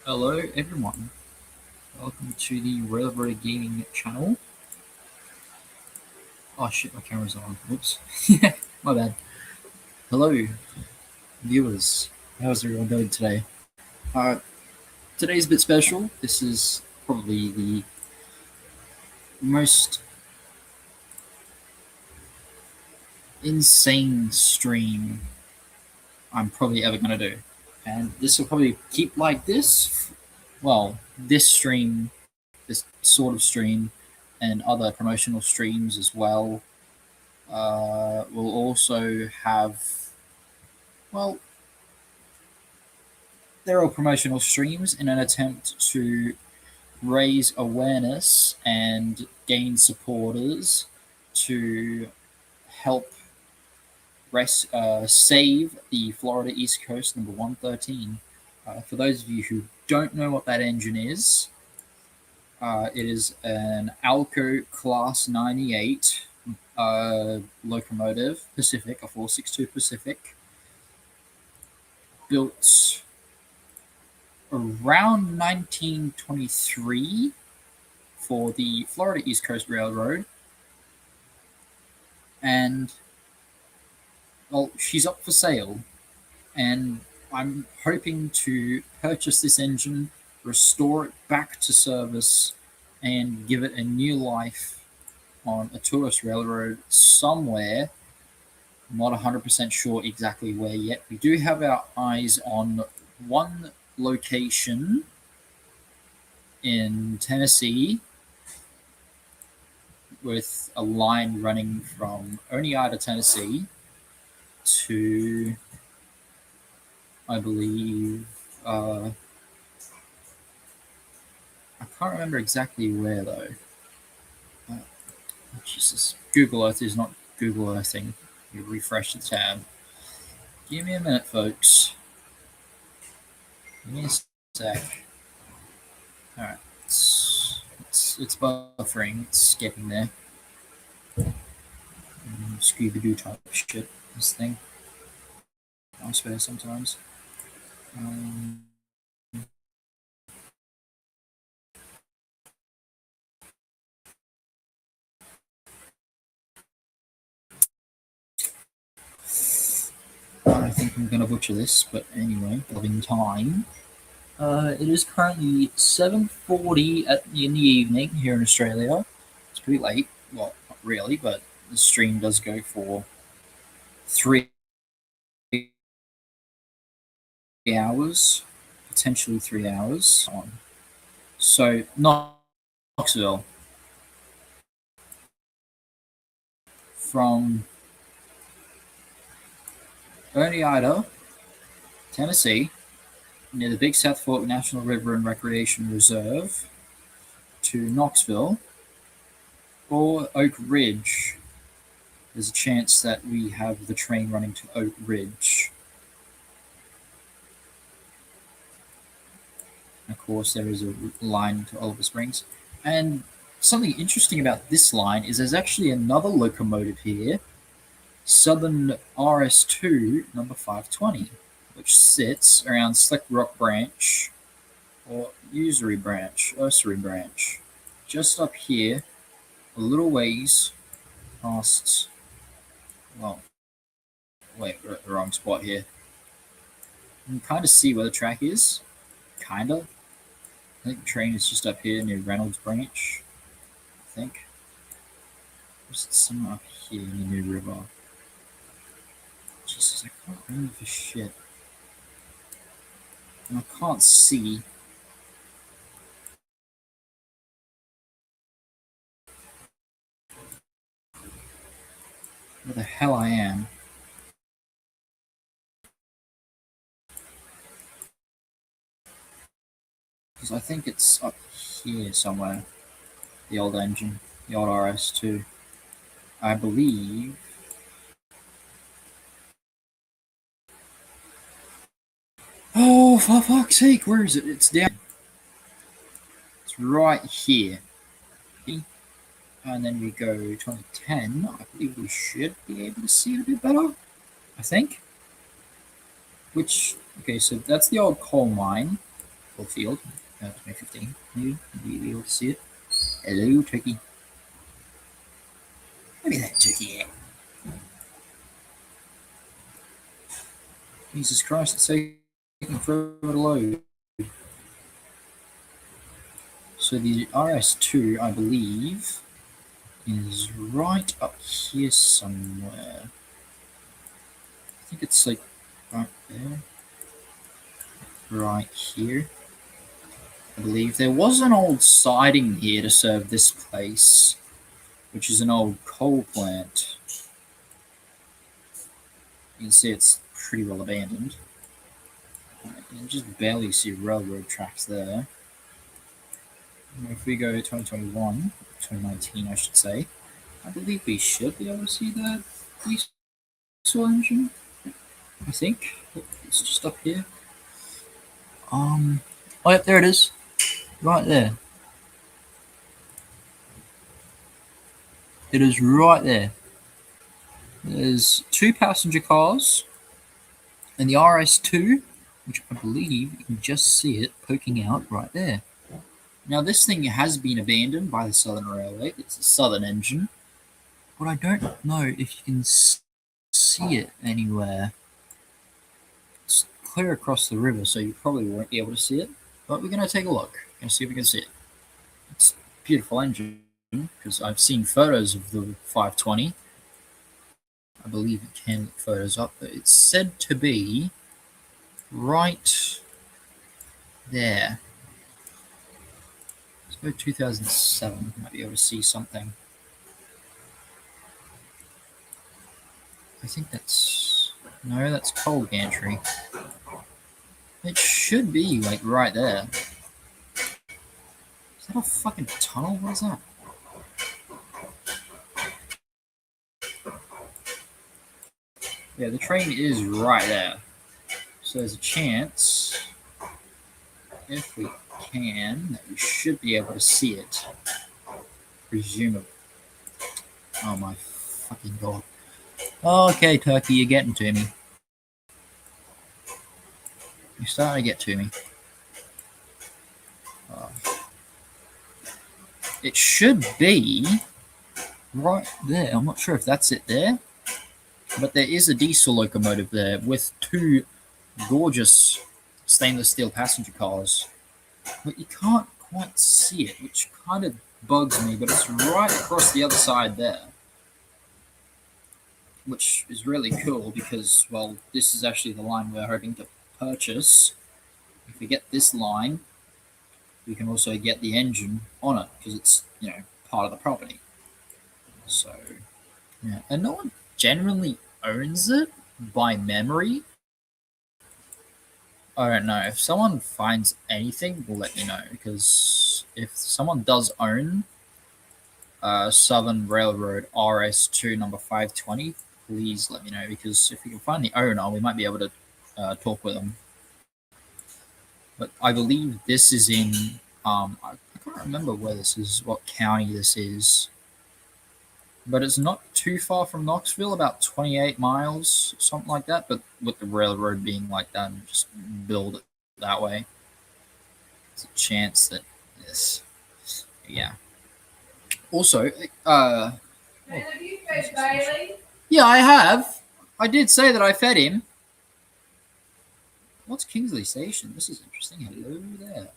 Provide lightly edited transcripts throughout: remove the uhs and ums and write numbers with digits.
Hello everyone, welcome to the Railroad Gaming channel. Oh shit, my camera's on. Whoops. My bad. Hello viewers, how's everyone doing today? Today's a bit special. This is probably the most insane stream I'm probably ever going to do. And this will probably keep like this. Well, this stream, this sort of stream, and other promotional streams as well will also have, well, they're all promotional streams in an attempt to raise awareness and gain supporters to help save the Florida East Coast number 113. For those of you who don't know what that engine is, it is an Alco Class 98 locomotive, Pacific, a 462 Pacific, built around 1923 for the Florida East Coast Railroad. And, well, she's up for sale. And I'm hoping to purchase this engine, restore it back to service, and give it a new life on a tourist railroad somewhere. I'm not 100% sure exactly where yet. We do have our eyes on one location in Tennessee with a line running from Oneida, Tennessee to, I believe, I can't remember exactly where though. Uh, Jesus, Google Earth is not Google Earthing. You refresh the tab. Give me a minute, folks. Give me a sec. All right, it's buffering. It's getting there. Scooby Doo type shit. This thing. I swear sometimes. Um, I think I'm gonna butcher this, but anyway, loving time. It is currently 7:40 in the evening here in Australia. It's pretty late. Well, not really, but the stream does go for 3 hours, potentially 3 hours. So, Knoxville, from Oneida, Tennessee, near the Big South Fork National River and Recreation Reserve, to Knoxville, or Oak Ridge. There's a chance that we have the train running to Oak Ridge. Of course, there is a line to Oliver Springs. And something interesting about this line is there's actually another locomotive here, Southern RS2 number 520, which sits around Slick Rock Branch or Usury Branch, Ursery Branch, just up here, a little ways past. Well, wait, we're at the wrong spot here. You can kind of see where the track is. Kind of. I think the train is just up here near Reynolds Branch. I think. There's somewhere up here in the New River. Jesus, I can't remember for shit. And I can't see. Where the hell I am. Because I think it's up here somewhere. The old engine. The old RS2. I believe. Oh, for fuck's sake, where is it? It's down. It's right here. And then we go 2010. I believe we should be able to see it a bit better. I think. Which, okay, so that's the old coal mine. full field. 2015. Maybe you'll be able to see it. Hello, turkey. Look at that turkey. Jesus Christ, it's taking forever to load. So the RS2, I believe, is right up here somewhere. I think it's like right there. Right here. I believe there was an old siding here to serve this place, which is an old coal plant. You can see it's pretty well abandoned. You can just barely see railroad tracks there. If we go 2021, 2019, I should say, I believe we should be able to see that diesel engine. I think it's just up here. Oh, yep, there it is, right there. It is right there. There's two passenger cars, and the RS2, which I believe you can just see it poking out right there. Now, this thing has been abandoned by the Southern Railway. It's a Southern engine, but I don't know if you can see it anywhere. It's clear across the river, so you probably won't be able to see it, but we're going to take a look and see if we can see it. It's a beautiful engine, because I've seen photos of the 520. I believe it can look photos up, but it's said to be right there. Let's go 2007. Might be able to see something. I think that's... No, that's coal gantry. It should be, like, right there. Is that a fucking tunnel? What is that? Yeah, the train is right there. So there's a chance, if we can, that we should be able to see it. Presumably. Oh my fucking god. Okay, Turkey, you're getting to me. You're starting to get to me. It should be right there. I'm not sure if that's it there, but there is a diesel locomotive there with two gorgeous stainless steel passenger cars. But you can't quite see it, which kind of bugs me, but it's right across the other side there. Which is really cool because, well, this is actually the line we're hoping to purchase. If we get this line, we can also get the engine on it because it's, part of the property. So, yeah. And no one generally owns it by memory. I don't know. If someone finds anything, we'll let you know, because if someone does own Southern Railroad RS2 number 520, please let me know, because if we can find the owner, we might be able to talk with them. But I believe this is in, I can't remember where this is, what county this is, but it's not too far from Knoxville, about 28 miles, something like that, but with the railroad being like that, just build it that way. There's a chance that this, yeah. Also, Have you fed Bailey? yeah, I have. I did say that I fed him. What's Kingsley Station? This is interesting. Hello there.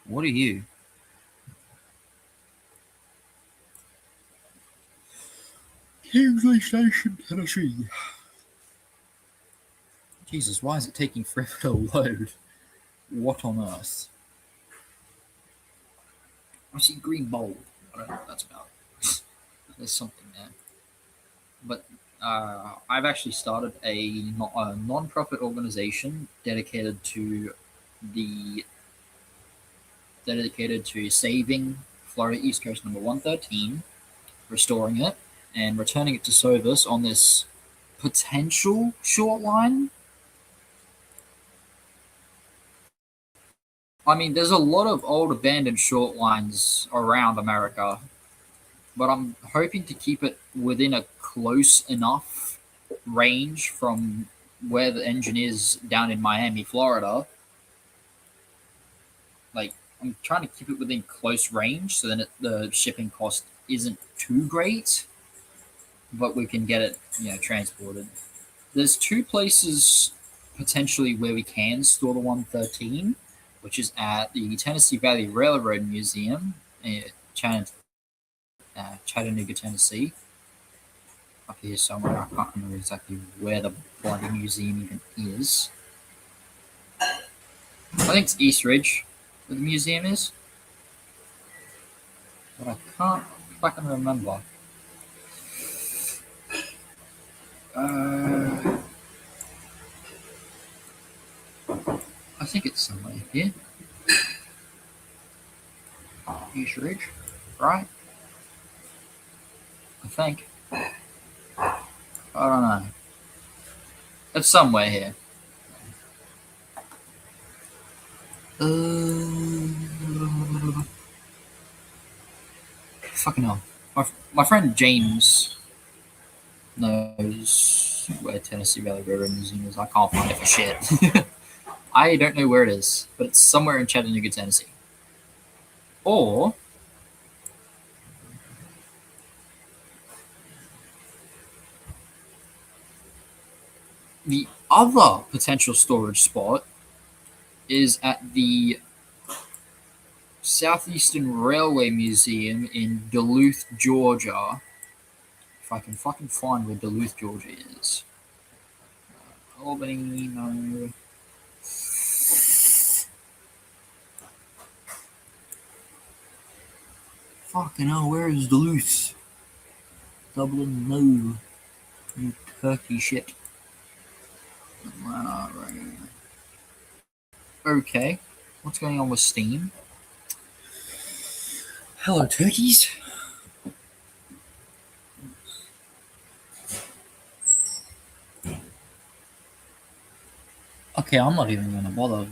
What are you? Kingsley Station, Tennessee. Jesus, why is it taking forever to load? What on earth? I see green bulb. I don't know what that's about. There's something there. But I've actually started a non-profit organization dedicated to saving Florida East Coast number 113, restoring it, and returning it to service on this potential short line. I mean, there's a lot of old abandoned short lines around America, but I'm hoping to keep it within a close enough range from where the engine is down in Miami, Florida, like I'm trying to keep it within close range so then the shipping cost isn't too great, but we can get it transported. There's two places potentially where we can store the 113, which is at the Tennessee Valley Railroad Museum in Chattanooga, Tennessee. Up here somewhere. I can't remember exactly where the bloody museum even is. I think it's East Ridge where the museum is, but I can't fucking remember. I think it's somewhere here. East Ridge, right? I think. I don't know. It's somewhere here. Fucking hell. My friend James knows where Tennessee Valley Railroad Museum is. I can't find it for shit. I don't know where it is, but it's somewhere in Chattanooga, Tennessee. Or the other potential storage spot is at the Southeastern Railway Museum in Duluth, Georgia. If I can fucking find where Duluth, Georgia is. Albany, no. Fucking hell, where is Duluth? Dublin, no. You turkey shit. Atlanta, right. Okay. What's going on with Steam? Hello, turkeys. Okay, I'm not even gonna bother.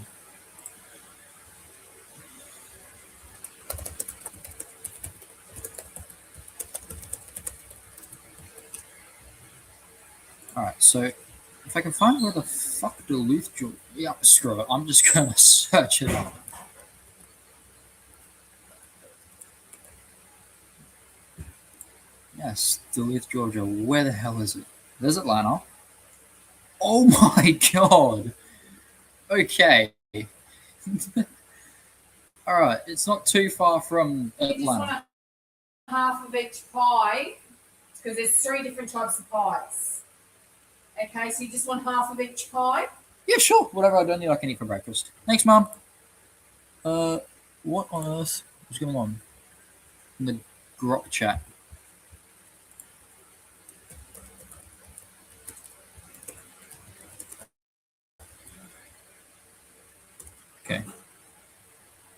Alright, so if I can find where the fuck Duluth, Georgia. Yeah, screw it. I'm just gonna search it up. Yes, Duluth, Georgia. Where the hell is it? There's Atlanta. Oh my god. Okay. Alright, it's not too far from You just want Atlanta. a half of each pie because there's 3 different types of pies. Okay, so you just want half of each pie. Yeah, sure. Whatever I don't need, I can eat for breakfast. Thanks, Mum. What on earth is going on in the grok chat? Okay.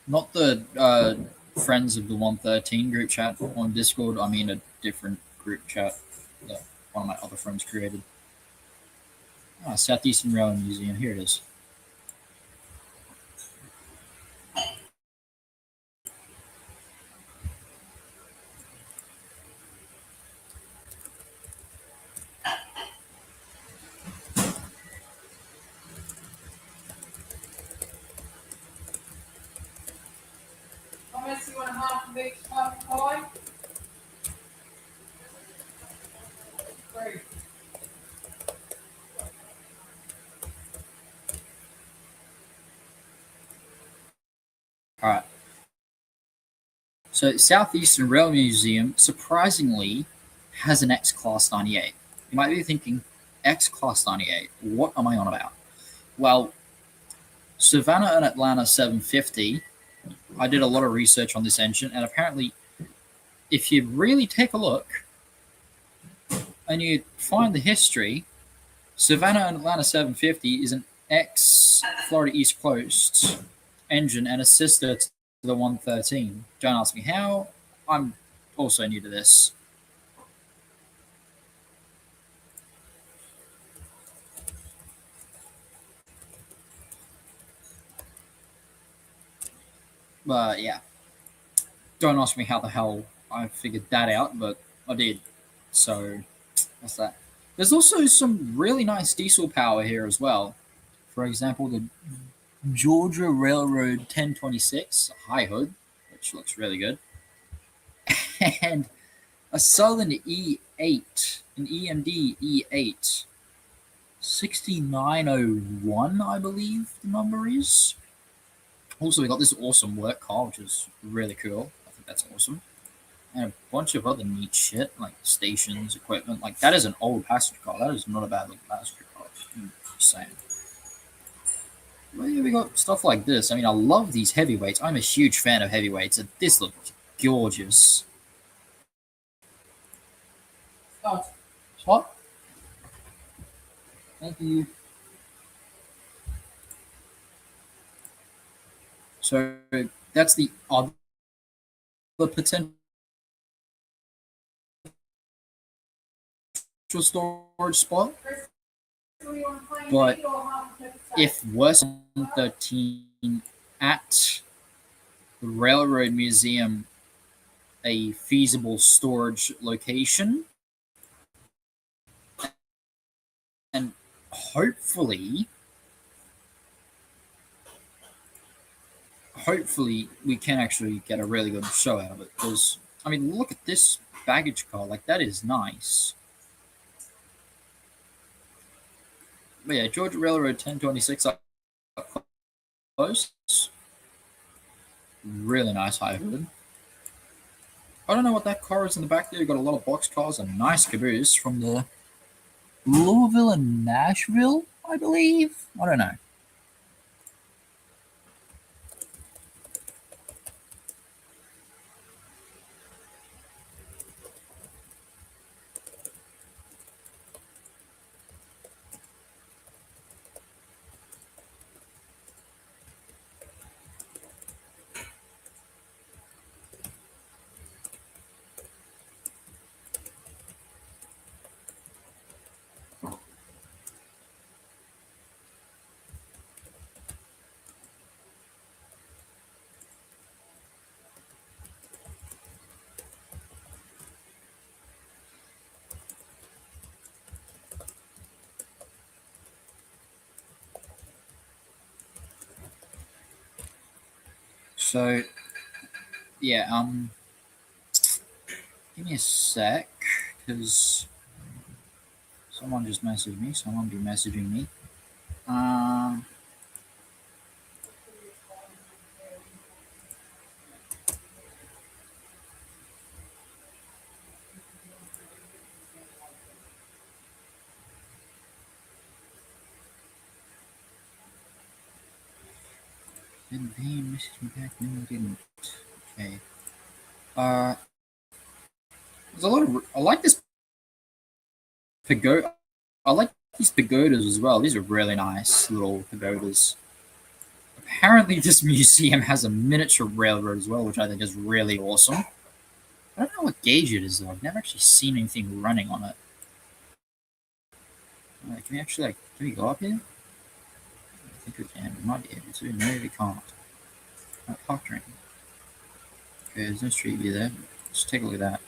Not the friends of the 113 group chat on Discord. I mean a different group chat that one of my other friends created. Southeastern Railway Museum. Here it is. Unless you want a half of each type of pie. 3. All right. So Southeastern Railway Museum surprisingly has an X Class 98. You might be thinking, X Class 98. What am I on about? Well, Savannah and Atlanta 750. I did a lot of research on this engine, and apparently, if you really take a look and you find the history, Savannah and Atlanta 750 is an ex Florida East Coast engine and a sister to the 113. Don't ask me how. I'm also new to this. But yeah, don't ask me how the hell I figured that out, but I did. So that's that. There's also some really nice diesel power here as well. For example, the Georgia Railroad 1026 high hood, which looks really good, and a Southern E8, an EMD E8, 6901, I believe the number is. Also, we got this awesome work car, which is really cool. I think that's awesome. And a bunch of other neat shit, like stations, equipment. Like, that is an old passenger car. That is not a bad looking passenger car. Just saying. Well, yeah, we got stuff like this. I mean, I love these heavyweights. I'm a huge fan of heavyweights, and this looks gorgeous. Scott. What? Thank you. So that's the other potential storage spot. But if worse than 13 at the Railroad Museum, a feasible storage location, and hopefully we can actually get a really good show out of it. Because I mean, look at this baggage car, like that is nice. But yeah, Georgia Railroad 1026 up close, really nice high hood. I don't know what that car is in the back there. You got a lot of box cars and nice caboose from the Louisville and Nashville, I believe. I don't know. So yeah, give me a sec, because someone just messaged me. Someone be messaging me. Um, did they message me back? No, they didn't. Okay. Uh, there's a lot of. I like this pagoda. I like these pagodas as well. These are really nice little pagodas. Apparently, this museum has a miniature railroad as well, which I think is really awesome. I don't know what gauge it is though. I've never actually seen anything running on it. Can we actually can we go up here? I think we can. We might be able to. No, we can't. Park train. Okay, there's no street view there. Let's take a look at that.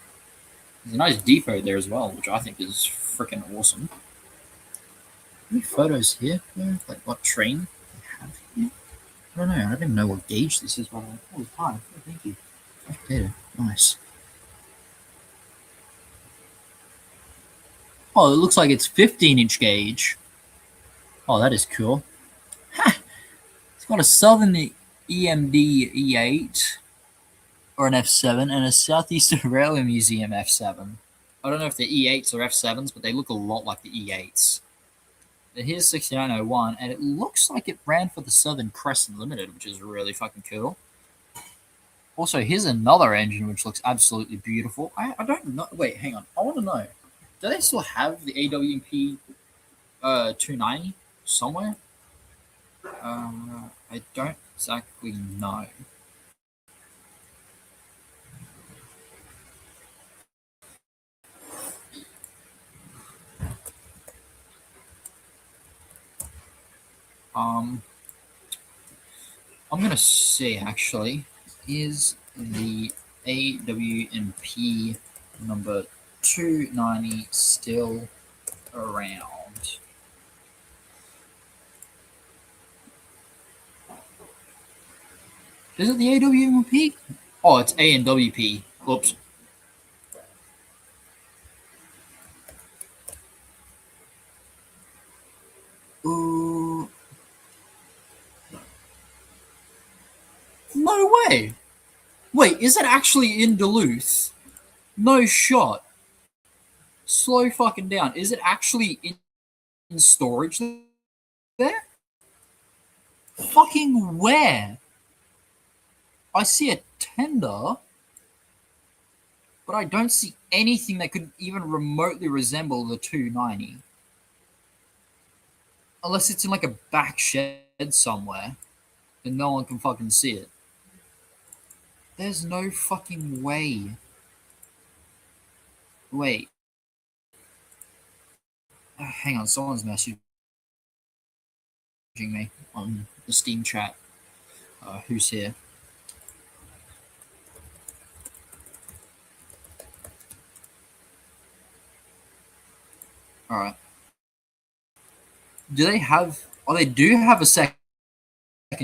There's a nice depot there as well, which I think is freaking awesome. Any photos here? Like what train they have here? I don't know. I don't even know what gauge this is. Oh, hi. Oh, thank you. Potato. Nice. Oh, it looks like it's 15-inch gauge. Oh, that is cool. Ha! It's got a Southern EMD E8 or an F7 and a Southeastern Railway Museum F7. I don't know if they're E8s or F7s, but they look a lot like the E8s. And here's 6901, and it looks like it ran for the Southern Crescent Limited, which is really fucking cool. Also, here's another engine which looks absolutely beautiful. I don't know. Wait, hang on. I want to know. Do they still have the AWP 290 somewhere? I don't exactly know. I'm gonna say actually, is the AWMP number 290 still around? Is it the AWP? Oh, it's A and WP. Oops. Ooh. No way. Wait, is it actually in Duluth? No shot. Slow fucking down. Is it actually in storage there? Fucking where? I see a tender, but I don't see anything that could even remotely resemble the 290. Unless it's in like a back shed somewhere and no one can fucking see it. There's no fucking way. Wait. Hang on, someone's messaging me on the Steam chat. Who's here? Alright. Do they have. Oh, they do have a second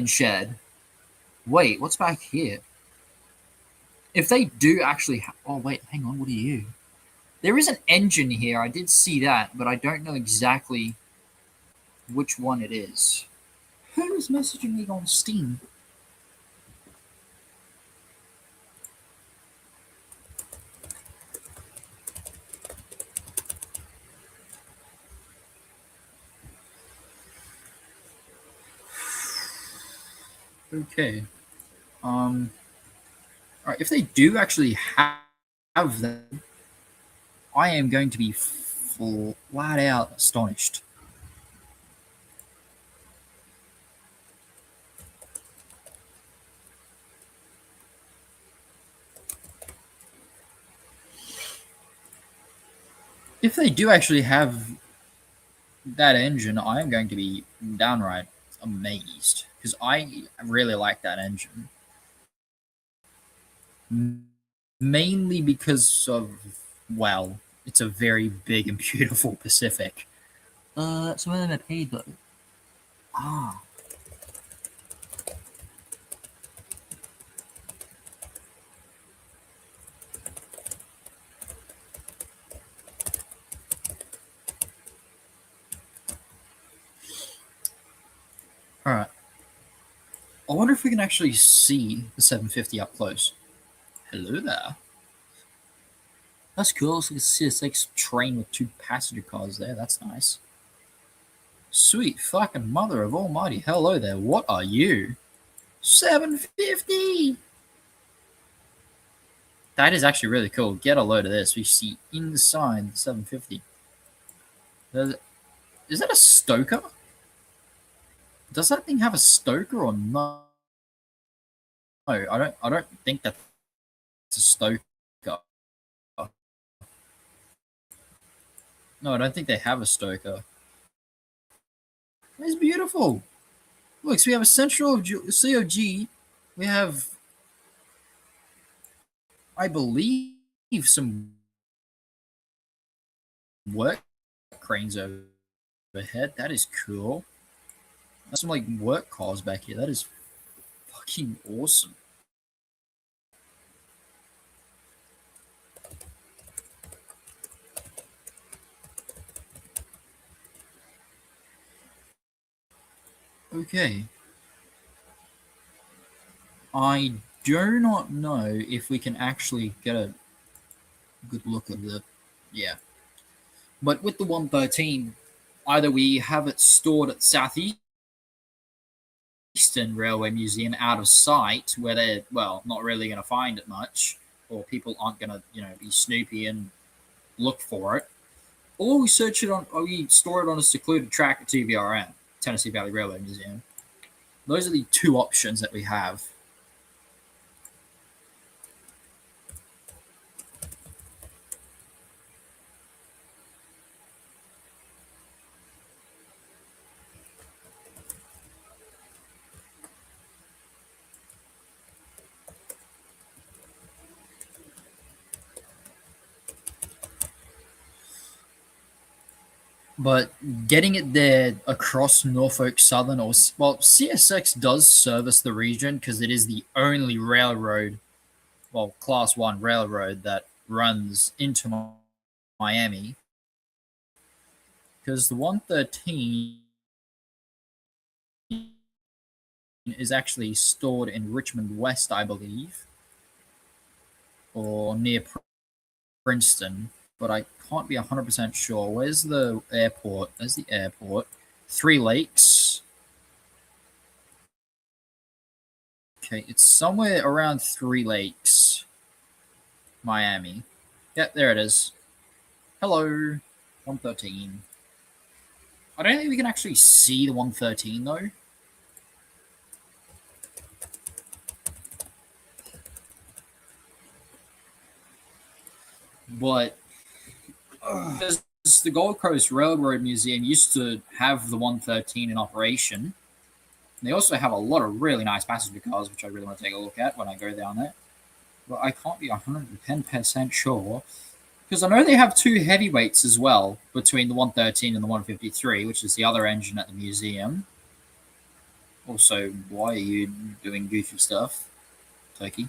shed. Wait, what's back here? If they do actually. Oh, wait, hang on, what are you? There is an engine here. I did see that, but I don't know exactly which one it is. Who is messaging me on Steam? Okay. Alright, if they do actually have them, I am going to be flat out astonished. If they do actually have that engine, I am going to be downright amazed because I really like that engine. Mainly because of, well, it's a very big and beautiful Pacific. Some of them are paid though. Ah. Alright. I wonder if we can actually see the 750 up close. Hello there. That's cool. So you can see it's like a train with two passenger cars there. That's nice. Sweet fucking mother of almighty. Hello there. What are you? 750! That is actually really cool. Get a load of this. We see inside the 750. Is that a stoker? Does that thing have a stoker or no? No, I don't think that's a stoker. No, I don't think they have a stoker. It's beautiful. Look, so we have a central COG. We have, I believe, some work cranes overhead. That is cool. That's some like work cars back here. That is fucking awesome. Okay. I do not know if we can actually get a good look at the. Yeah. But with the 113, either we have it stored at Southeastern Railway Museum out of sight, where they're, well, not really going to find it much, or people aren't going to, be snoopy and look for it, or we search it on, or we store it on a secluded track at TVRM, Tennessee Valley Railway Museum. Those are the two options that we have. but getting it there across Norfolk Southern, or well, CSX does service the region because it is the only railroad, well, Class 1 railroad that runs into Miami, because the 113 is actually stored in Richmond West, I believe, or near Princeton, but I can't be 100% sure. Where's the airport? There's the airport. Three Lakes. Okay, it's somewhere around Three Lakes, Miami. Yep, there it is. Hello, 113. I don't think we can actually see the 113 though. But the Gold Coast Railroad Museum used to have the 113 in operation. They also have a lot of really nice passenger cars, which I really want to take a look at when I go down there. But I can't be 110% sure. Because I know they have two heavyweights as well between the 113 and the 153, which is the other engine at the museum. Also, why are you doing goofy stuff, Turkey?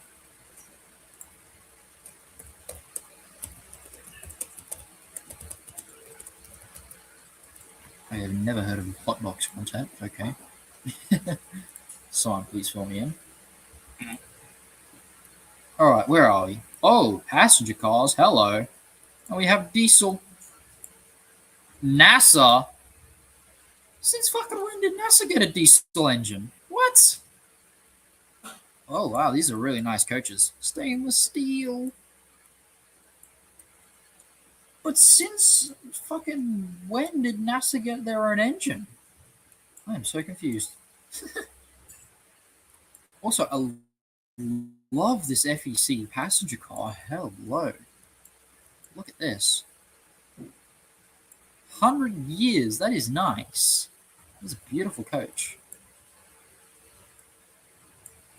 I have never heard of hotbox content. Okay. Someone please fill me in. Alright, where are we? Oh, passenger cars. Hello. And we have diesel. NASA? Since fucking when did NASA get a diesel engine? What? Oh, wow, these are really nice coaches. Stainless steel. But since fucking when did NASA get their own engine? I am so confused. Also, I love this FEC passenger car. Hello. Look at this. 100 years. That is nice. That's a beautiful coach.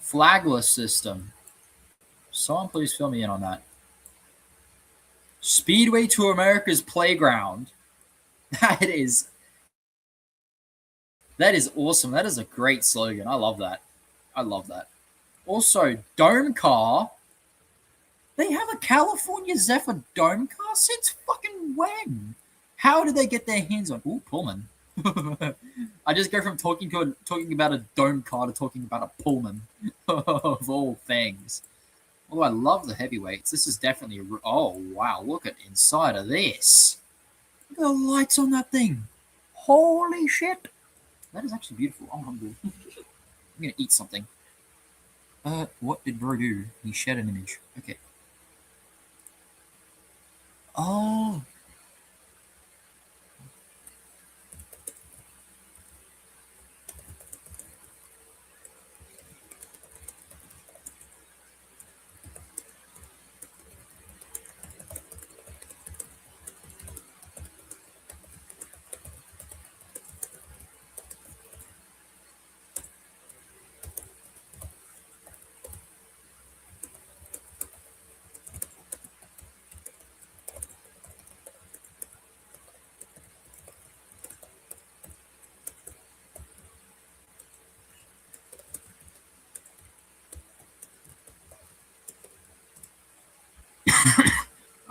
Flagless system. Someone please fill me in on that. Speedway to America's Playground. That is awesome. That is a great slogan. I love that. I love that. Also, Dome Car. They have a California Zephyr Dome Car since fucking when? How did they get their hands on? Ooh, Pullman. I just go from talking about a Dome Car to talking about a Pullman of all things. Although I love the heavyweights. This is definitely oh wow! Look at inside of this. Look at the lights on that thing. Holy shit! That is actually beautiful. I'm hungry. I'm gonna eat something. What did bro do? He shared an image. Okay. Oh.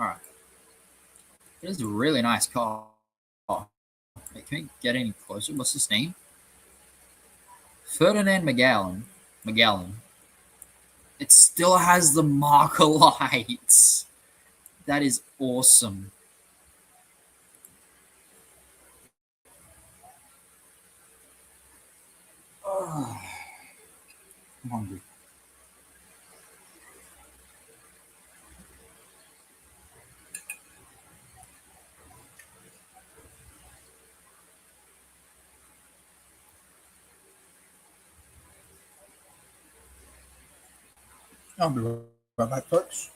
All right. It is a really nice car. Hey, can we get any closer? What's his name? Ferdinand Magellan. Magellan. It still has the marker lights. That is awesome. Oh, I'm hungry. I'll be right back, folks.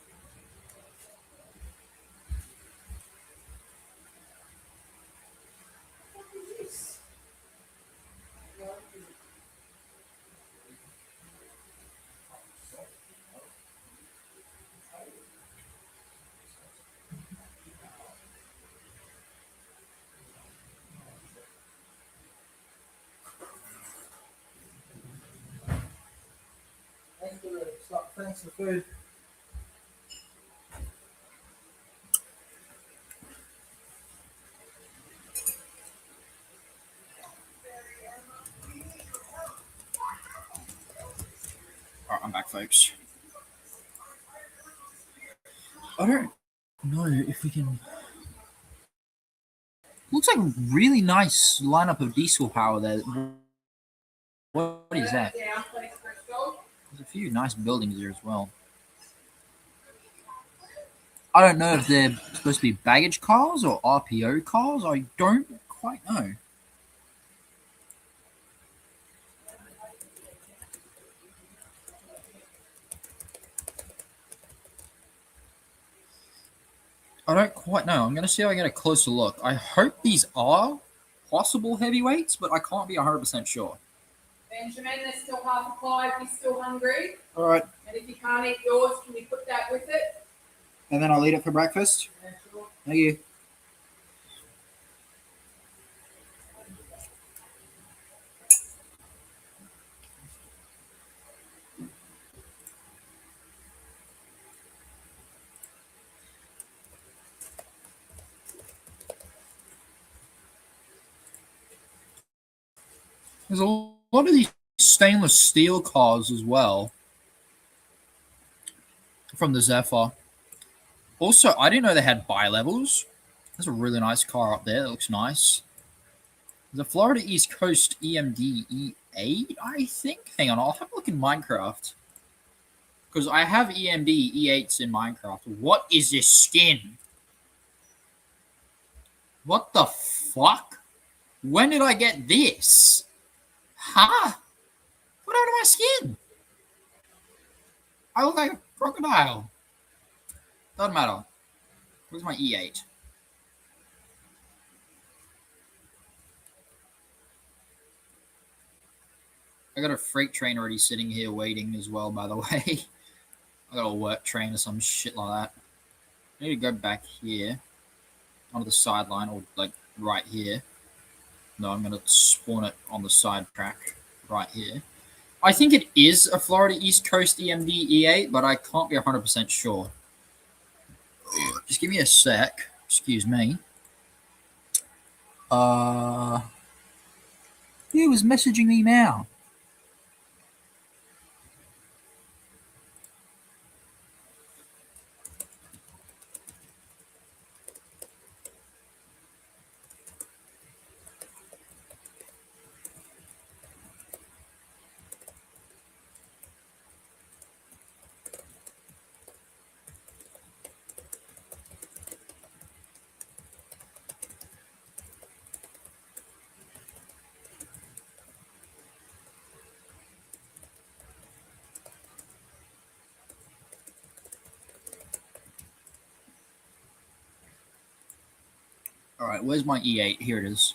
thanks for the food. All right, I'm back, folks. I don't know if we can. Looks like a really nice lineup of diesel power there. What is that? There's a few nice buildings there as well. I don't know if they're supposed to be baggage cars or RPO cars. I don't quite know. I don't quite know. I'm going to see if I get a closer look. I hope these are possible heavyweights, but I can't be 100% sure. Benjamin, there's still half a pie if you're still hungry. All right. And if you can't eat yours, can you put that with it? And then I'll eat it for breakfast. Yeah, sure. Thank you. There's a lot of these stainless steel cars as well from the Zephyr. Also, I didn't know they had bi-levels. There's a really nice car up there. It looks nice. The Florida East Coast EMD E8, I think. Hang on, I'll have a look in Minecraft. Because I have EMD E8s in Minecraft. What is this skin? What the fuck? When did I get this? Huh? What happened to my skin? I look like a crocodile. Doesn't matter. Where's my E8? I got a freight train already sitting here waiting as well, by the way. I got a work train or some shit like that. I need to go back here onto the sideline, or like right here. No, I'm going to spawn it on the side track right here. I think it is a Florida East Coast EMD E8, but I can't be 100% sure. Just give me a sec. Excuse me. Who was messaging me now? All right, where's my E8? Here it is.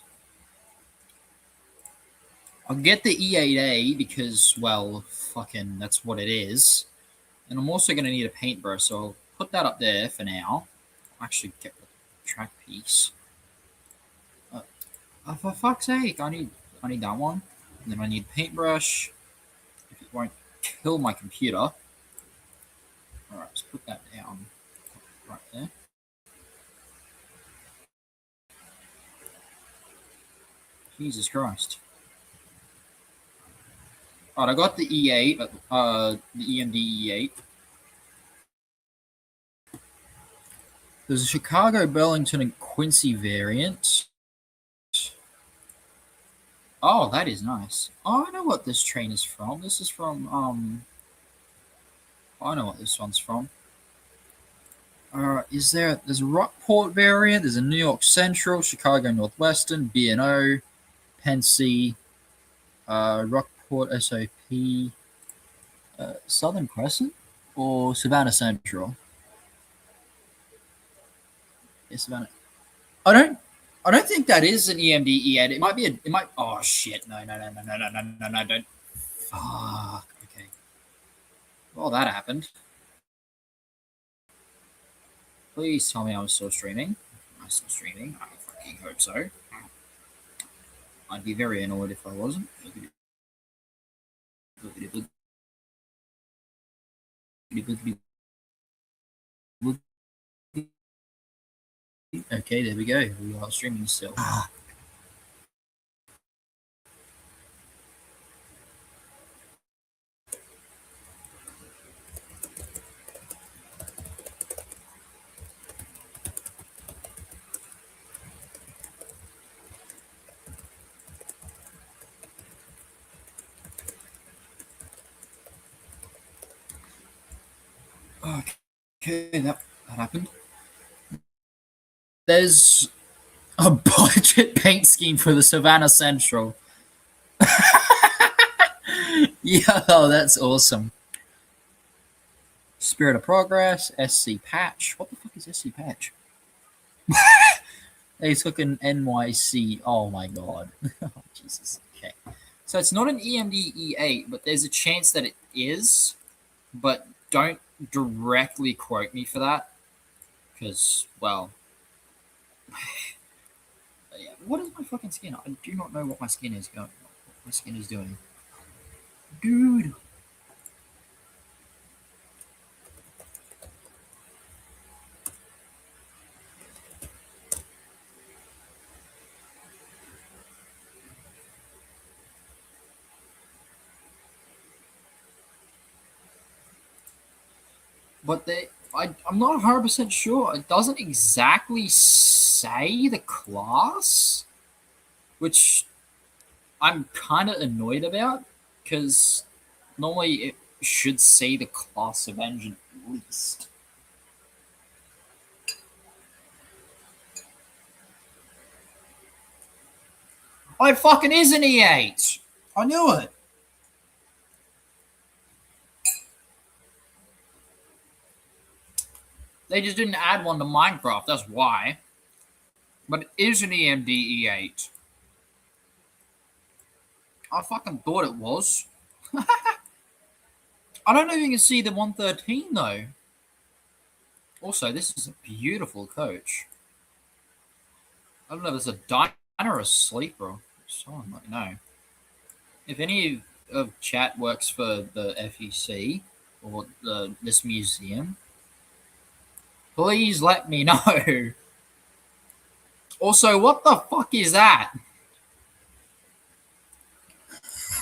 I'll get the E8A because, well, fucking, that's what it is. And I'm also going to need a paintbrush, so I'll put that up there for now. I'll actually get the track piece. For fuck's sake, I need that one. And then I need paintbrush. If it won't kill my computer. All right, let's put that down right there. Jesus Christ. All right, I got the E8, the EMD E8. There's a Chicago, Burlington, and Quincy variant. Oh, that is nice. Oh, I know what this train is from. This is from, I know what this one's from. There's a Rockport variant, there's a New York Central, Chicago Northwestern, B&O, Pensy, Rockport SOP, Southern Crescent, or Savannah Central? Yeah, Savannah. I don't think that is an EMD E8. It might be it might, oh shit, no, don't. Fuck, okay. Well, that happened. Please tell me I was still streaming. Am I still streaming? I fucking hope so. I'd be very annoyed if I wasn't. Okay, there we go. We are streaming still. Okay, that happened. There's a budget paint scheme for the Savannah Central. Yeah, oh, that's awesome. Spirit of Progress, SC Patch. What the fuck is SC Patch? They took an NYC. Oh my god. Oh, Jesus. Okay. So it's not an EMD E8, but there's a chance that it is. But don't directly quote me for that. Because, well. Yeah, what is my fucking skin? I do not know what my skin is going. What my skin is doing. Dude. But I'm not 100% sure. It doesn't exactly say the class, which I'm kind of annoyed about because normally it should say the class of engine at least. Oh, it fucking is an E8. I knew it. They just didn't add one to Minecraft. That's why. But it is an EMD E8. I fucking thought it was. I don't know if you can see the 113 though. Also, this is a beautiful coach. I don't know if it's a diner or a sleeper. Someone might know. If any of chat works for the FEC or this museum, please let me know. Also, what the fuck is that?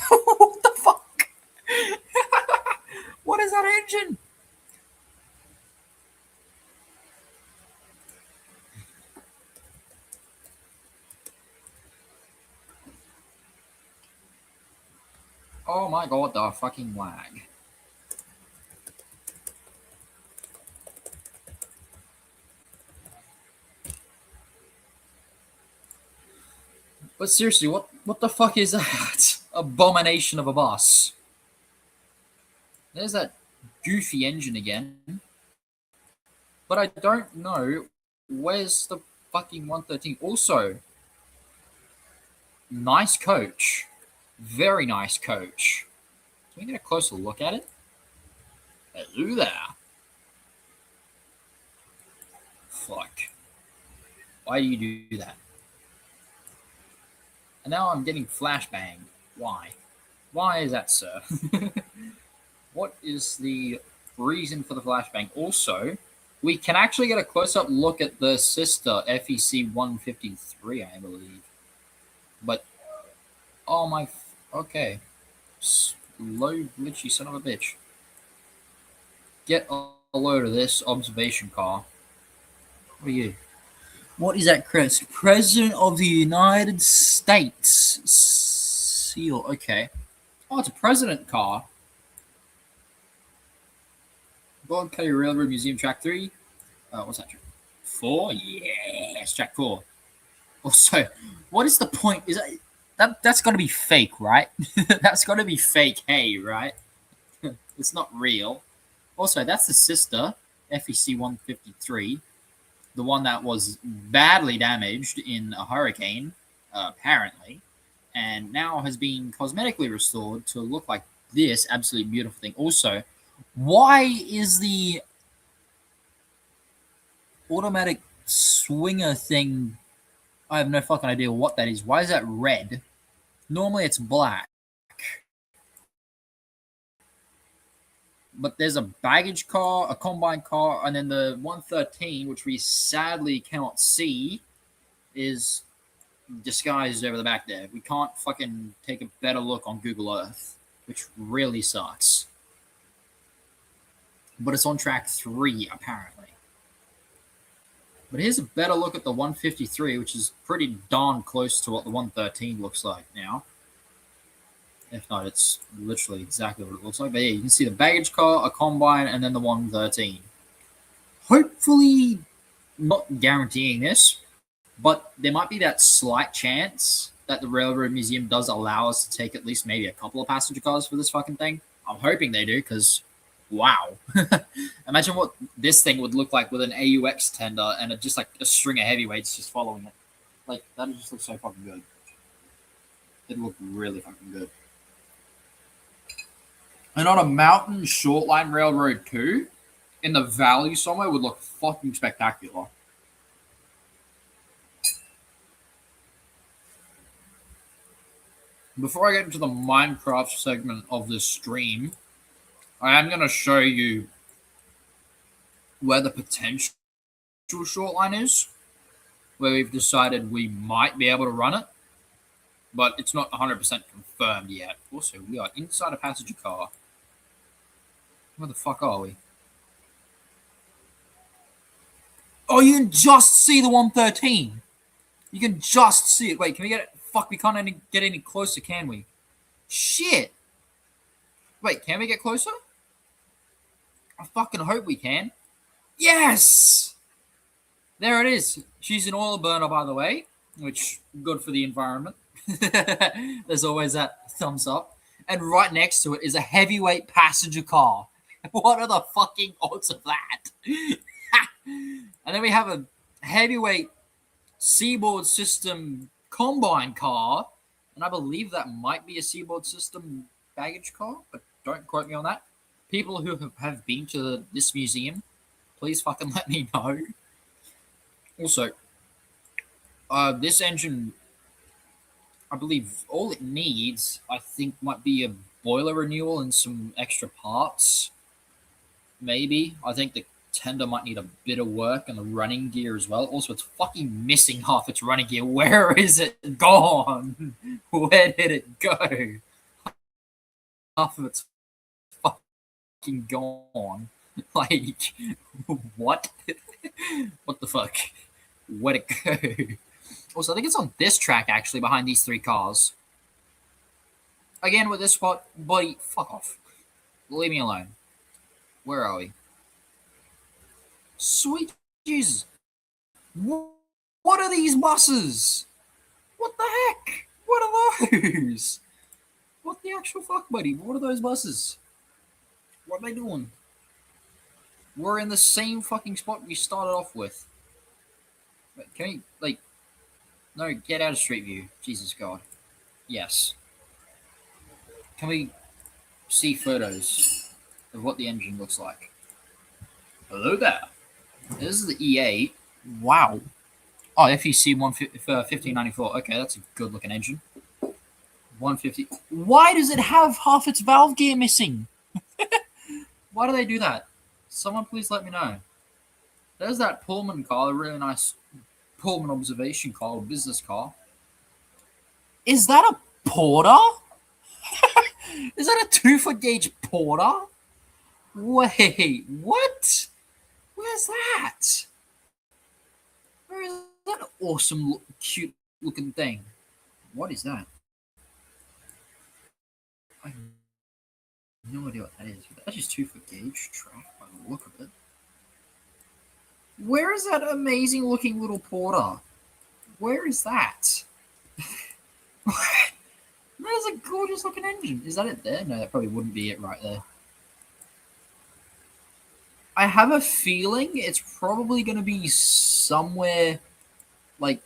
What the fuck? What is that engine? Oh my god, the fucking lag. But seriously, what the fuck is that? Abomination of a bus. There's that goofy engine again. But I don't know where's the fucking 113. Also, nice coach. Very nice coach. Can we get a closer look at it? Hello there. Fuck. Why do you do that? And now I'm getting flashbang. Why? Why is that, sir? What is the reason for the flashbang? Also, we can actually get a close-up look at the sister FEC 153, I believe. But, oh my, okay. Slow, glitchy son of a bitch. Get a load of this observation car. What are you? What is that crest? President of the United States. Seal. Okay. Oh, it's a president car. Golden Cuddy Railroad Museum, Track 3. What's that track? 4? Yes, Track 4. Also, what is the point? Is that's got to be fake, right? That's got to be fake, hey, right? It's not real. Also, that's the sister, FEC 153, the one that was badly damaged in a hurricane, apparently, and now has been cosmetically restored to look like this absolutely beautiful thing. Also, why is the automatic swinger thing? I have no fucking idea what that is. Why is that red? Normally it's black. But there's a baggage car, a combine car, and then the 113, which we sadly cannot see, is disguised over the back there. We can't fucking take a better look on Google Earth, which really sucks. But it's on track 3, apparently. But here's a better look at the 153, which is pretty darn close to what the 113 looks like now. If not, it's literally exactly what it looks like. But yeah, you can see the baggage car, a combine, and then the 113. Hopefully, not guaranteeing this, but there might be that slight chance that the Railroad Museum does allow us to take at least maybe a couple of passenger cars for this fucking thing. I'm hoping they do, because wow. Imagine what this thing would look like with an AUX tender and just like a string of heavyweights just following it. Like, that just looks so fucking good. It'd look really fucking good. And on a mountain short line railroad too, in the valley somewhere, would look fucking spectacular. Before I get into the Minecraft segment of this stream, I am going to show you where the potential short line is, where we've decided we might be able to run it, but it's not 100% confirmed yet. Also, we are inside a passenger car. Where the fuck are we? Oh, you can just see the 113. You can just see it. Wait, can we get it? Fuck, we can't get any closer, can we? Shit. Wait, can we get closer? I fucking hope we can. Yes! There it is. She's an oil burner, by the way, which good for the environment. There's always that thumbs up. And right next to it is a heavyweight passenger car. What are the fucking odds of that? And then we have a heavyweight Seaboard System combine car, and I believe that might be a Seaboard System baggage car, but don't quote me on that. People who have been to this museum, please fucking let me know. Also, this engine, I believe all it needs, I think, might be a boiler renewal and some extra parts. Maybe. I think the tender might need a bit of work and the running gear as well. Also, it's fucking missing half its running gear. Where is it gone? Where did it go? Half of it's fucking gone. Like, what? What the fuck? Where'd it go? Also, I think it's on this track, actually, behind these 3 cars. Again, with this spot, buddy, fuck off. Leave me alone. Where are we? Sweet Jesus. What are these buses? What the heck? What are those? What the actual fuck, buddy? What are those buses? What are they doing? We're in the same fucking spot we started off with. Wait, can we, like... No, get out of Street View. Jesus God. Yes. Can we see photos of what the engine looks like? Hello there. This is the E8. Wow. Oh, FEC 1594. Okay, that's a good looking engine. 150. Why does it have half its valve gear missing? Why do they do that? Someone please let me know. There's that Pullman car, a really nice Pullman observation car, or business car. Is that a Porter? Is that a 2-foot gauge Porter? Wait, what? Where's that? Where is that awesome, cute looking thing? What is that? I have no idea what that is. That's just 2-foot gauge track by the look of it. Where is that amazing looking little Porter? Where is that? There's a gorgeous looking engine. Is that it there? No, that probably wouldn't be it right there. I have a feeling it's probably going to be somewhere, like,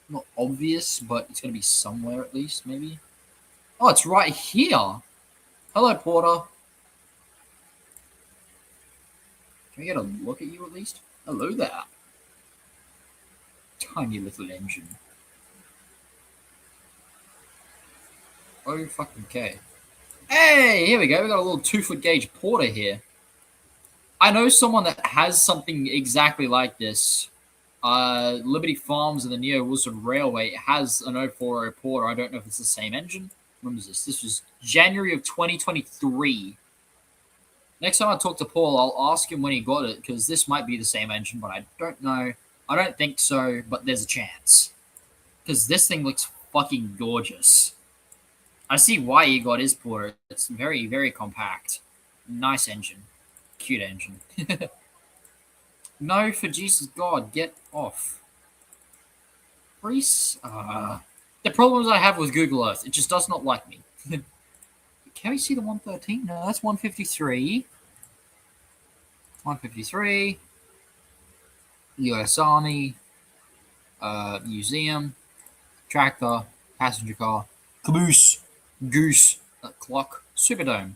not obvious, but it's going to be somewhere at least, maybe. Oh, it's right here. Hello, Porter. Can we get a look at you at least? Hello there. Tiny little engine. Oh, fucking okay. Hey, here we go. We got a little 2 foot gauge Porter here. I know someone that has something exactly like this. Liberty Farms and the Neo Wilson Railway has an 040 Porter. I don't know if it's the same engine. When was this? This was January of 2023. Next time I talk to Paul, I'll ask him when he got it because this might be the same engine, but I don't know. I don't think so, but there's a chance because this thing looks fucking gorgeous. I see why he got his Porter. It's very, very compact. Nice engine. Cute engine. No, for Jesus God, get off. Reese? The problems I have with Google Earth, it just does not like me. Can we see the 113? No, that's 153. 153. US Army. Museum. Tractor. Passenger car. Caboose. Goose. Clock. Superdome.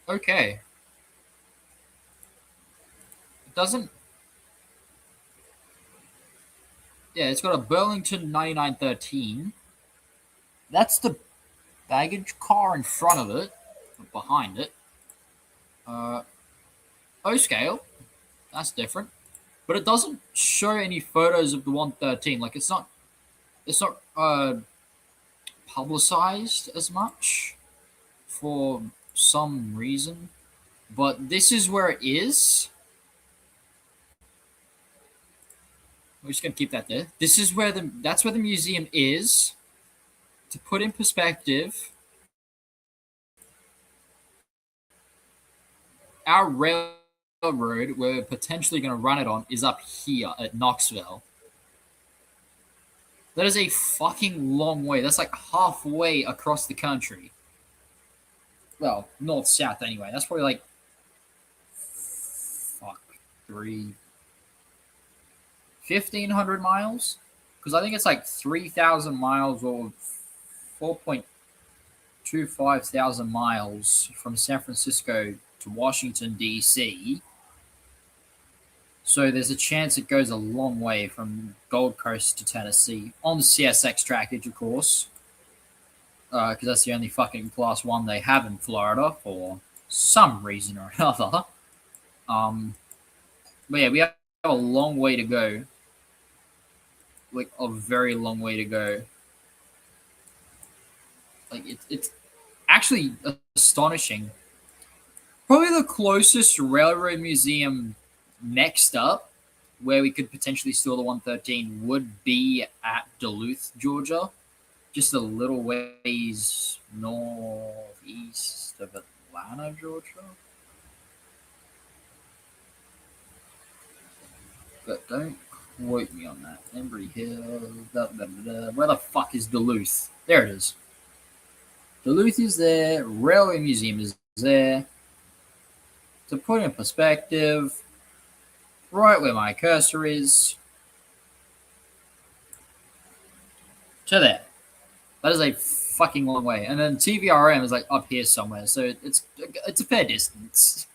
Okay. It doesn't. Yeah, it's got a Burlington 9913. That's the baggage car in front of it, behind it. O scale, that's different, but it doesn't show any photos of the 113. Like it's not publicized as much for some reason. But this is where it is. We're just gonna keep that there. This is where that's where the museum is. To put in perspective, our railroad we're potentially going to run it on is up here at Knoxville. That is a fucking long way. That's like halfway across the country. Well, north south anyway. That's probably like fuck 1,500 miles, because I think it's like 3,000 miles or 4.25 thousand miles from San Francisco to Washington D.C. So there's a chance it goes a long way from Gold Coast to Tennessee on the CSX trackage, of course, because that's the only fucking class one they have in Florida for some reason or another. But yeah, we have a long way to go, like a very long way to go. Like it's actually astonishing. Probably the closest railroad museum next up where we could potentially steal the 113 would be at Duluth, Georgia, just a little ways northeast of Atlanta, Georgia. But don't quote me on that. Embry Hill. Where the fuck is Duluth? There it is. Duluth is there. Railway Museum is there. To put in perspective, right where my cursor is, to there. That is a fucking long way. And then TVRM is like up here somewhere, so it's a fair distance,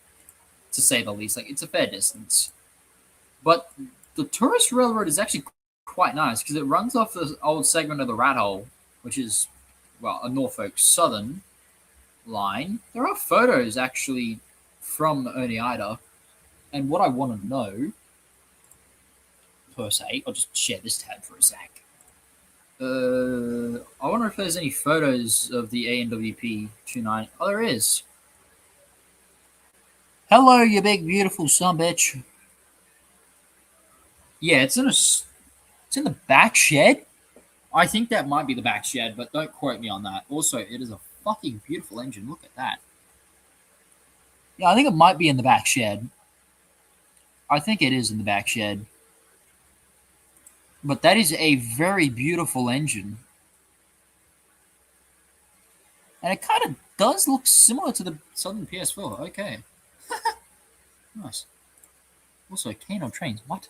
to say the least. Like it's a fair distance. But the tourist railroad is actually quite nice because it runs off the old segment of the Rat Hole, which is, well, a Norfolk Southern line. There are photos actually from Oneida, and what I want to know, per se, I'll just share this tab for a sec. I wonder if there's any photos of the ANWP 29. Oh, there is. Hello, you big beautiful sumbitch. Yeah, it's in the back shed. I think that might be the back shed, but don't quote me on that. Also, it is a fucking beautiful engine. Look at that. Yeah, I think it might be in the back shed. I think it is in the back shed. But that is a very beautiful engine. And it kind of does look similar to the Southern PS4. Okay. Nice. Also, Kano trains. What?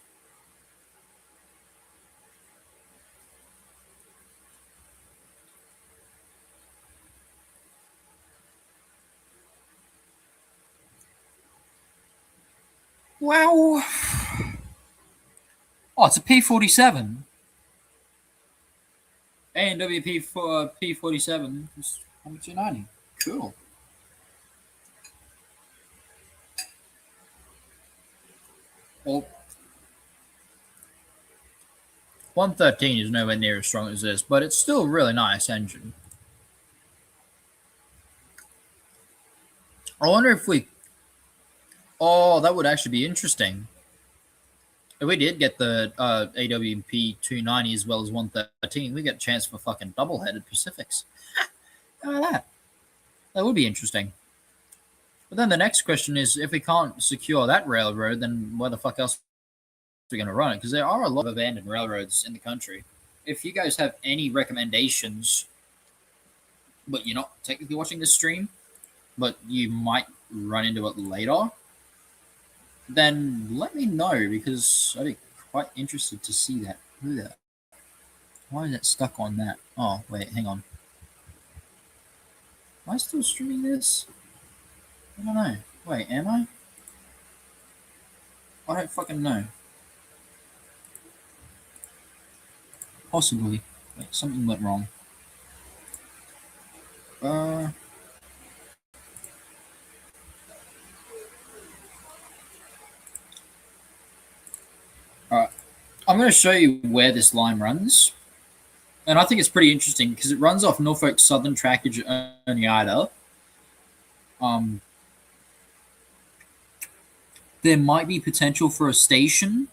Wow. Oh, it's a P47. ANWP for P47. Number 290. Cool. Well, 113 is nowhere near as strong as this, but it's still a really nice engine. I wonder if we... Oh, that would actually be interesting. If we did get the AWP 290 as well as 113, we get a chance for fucking double-headed Pacifics. How about that? That would be interesting. But then the next question is, if we can't secure that railroad, then where the fuck else are we going to run it? Because there are a lot of abandoned railroads in the country. If you guys have any recommendations, but you're not technically watching this stream, but you might run into it later, then let me know, because I'd be quite interested to see that. Why is it stuck on that? Oh, wait, hang on. Am I still streaming this? I don't know. Wait, am I? I don't fucking know. Possibly. Wait, something went wrong. Alright. I'm going to show you where this line runs. And I think it's pretty interesting because it runs off Norfolk Southern Trackage Oneida. There might be potential for a station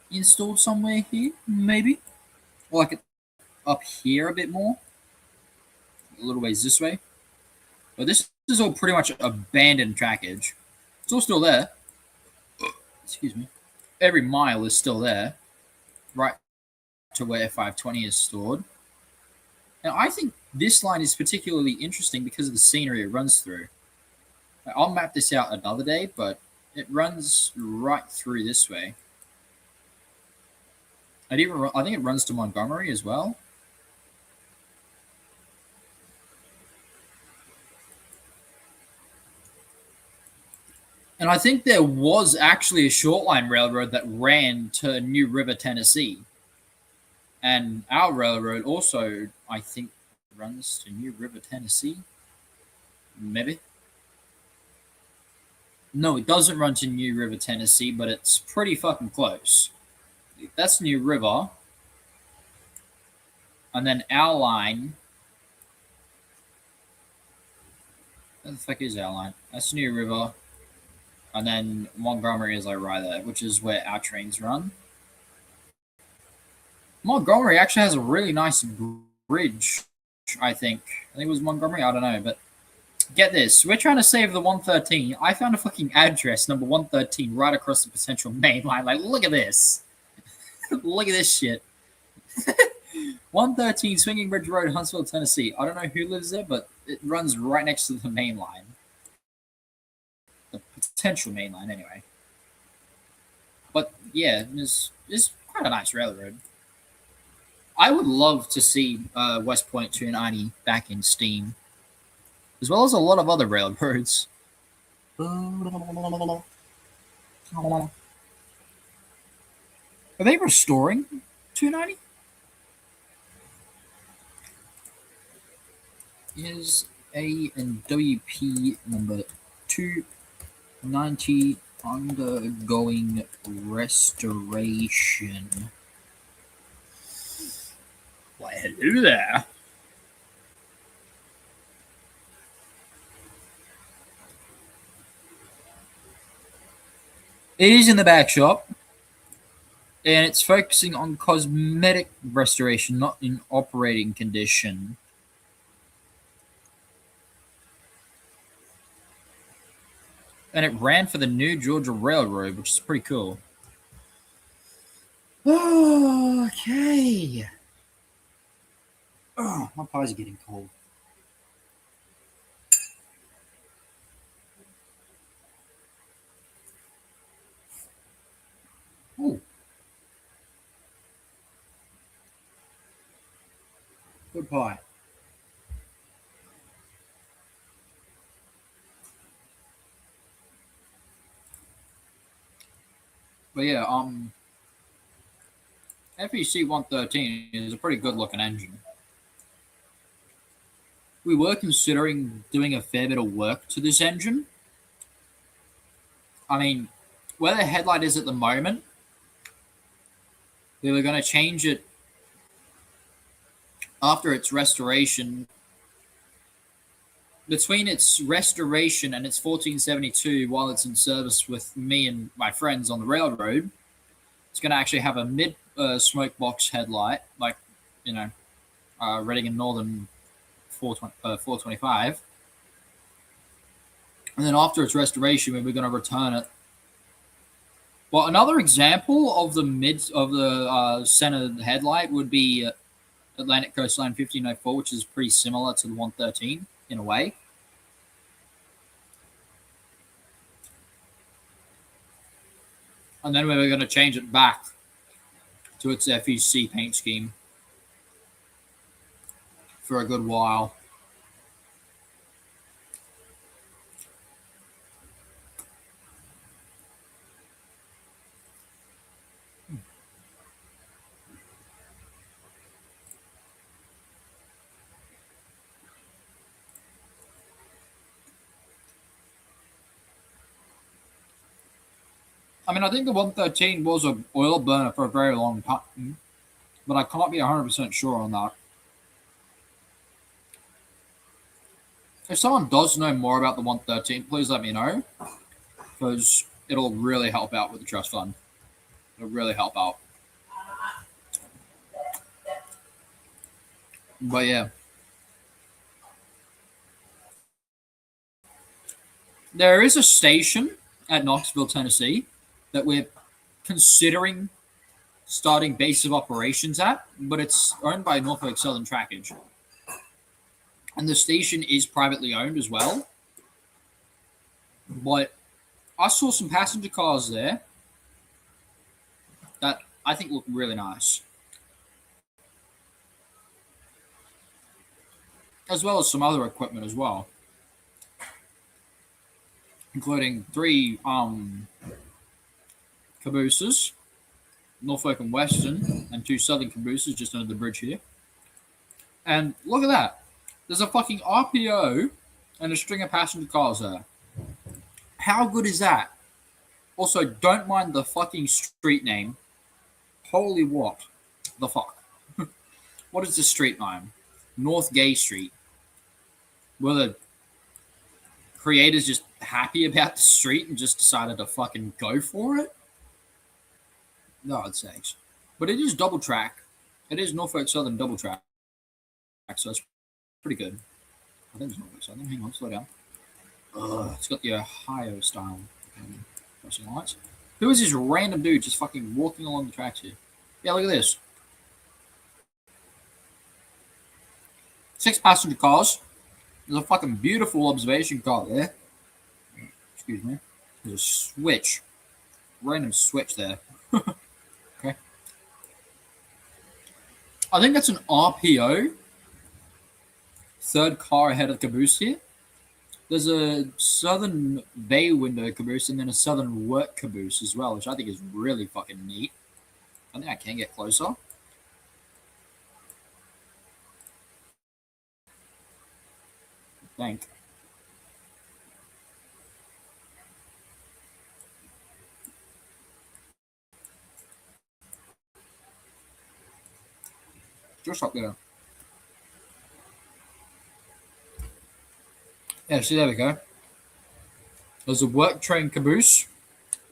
installed somewhere here, maybe. Or like up here a bit more. A little ways this way. But this is all pretty much abandoned trackage. It's all still there. Excuse me. Every mile is still there. Right to where 520 is stored. And I think this line is particularly interesting because of the scenery it runs through. I'll map this out another day, but it runs right through this way. I think it runs to Montgomery as well. And I think there was actually a short line railroad that ran to New River, Tennessee. And our railroad also, I think, runs to New River, Tennessee. Maybe. No, it doesn't run to New River, Tennessee, but it's pretty fucking close. That's New River. And then our line. Where the fuck is our line? That's New River. And then Montgomery is like right there, which is where our trains run. Montgomery actually has a really nice bridge, I think. I think it was Montgomery, I don't know, but get this. We're trying to save the 113. I found a fucking address, number 113, right across the potential main line. Like, look at this. Look at this shit. 113 Swinging Bridge Road, Huntsville, Tennessee. I don't know who lives there, but it runs right next to the main line. The potential main line, anyway. But yeah, it's quite a nice railroad. I would love to see West Point 290 back in steam, as well as a lot of other railroads. Are they restoring 290? Is A and WP number 290 undergoing restoration? Why, hello there. It is in the back shop, and it's focusing on cosmetic restoration, not in operating condition. And it ran for the New Georgia Railroad, which is pretty cool. Okay. Oh, my pies are getting cold. Ooh. Good pie. But yeah, FEC 113 is a pretty good looking engine. we were considering doing a fair bit of work to this engine. I mean, where the headlight is at the moment, we were going to change it after its restoration. Between its restoration and its 1472, while it's in service with me and my friends on the railroad, it's going to actually have a mid smoke box headlight, like, Reading and Northern 425. And then after its restoration, we're going to return it. Well, another example of the center headlight would be Atlantic Coastline 1504, which is pretty similar to the 113 in a way. And then we were going to change it back to its FEC paint scheme for a good while. I mean, I think the 113 was an oil burner for a very long time, but I can't be 100% sure on that. If someone does know more about the 113, please let me know, because it'll really help out with the trust fund. It'll really help out. But yeah. There is a station at Knoxville, Tennessee, that we're considering starting base of operations at, but it's owned by Norfolk Southern Trackage. And the station is privately owned as well. But I saw some passenger cars there that I think look really nice. As well as some other equipment as well. Including 3 cabooses, Norfolk and Western, and 2 Southern cabooses just under the bridge here. And look at that. There's a fucking RPO and a string of passenger cars there. How good is that? Also, don't mind the fucking street name. Holy what? The fuck? What is the street name? North Gay Street. Were the creators just happy about the street and just decided to fucking go for it? God's sakes. But it is double track. It is Norfolk Southern double track. So it's pretty good. I think it's Norfolk Southern. Hang on, slow down. It's got the Ohio style crossing lights. Who is this random dude just fucking walking along the tracks here? Yeah, look at this. 6 passenger cars. There's a fucking beautiful observation car there. Excuse me. There's a switch. Random switch there. Okay. I think that's an RPO. Third car ahead of the caboose here. There's a southern bay window caboose and then a southern work caboose as well, which I think is really fucking neat. I think I can get closer. I think. Just up there. Yeah, see, there we go. There's a work train caboose,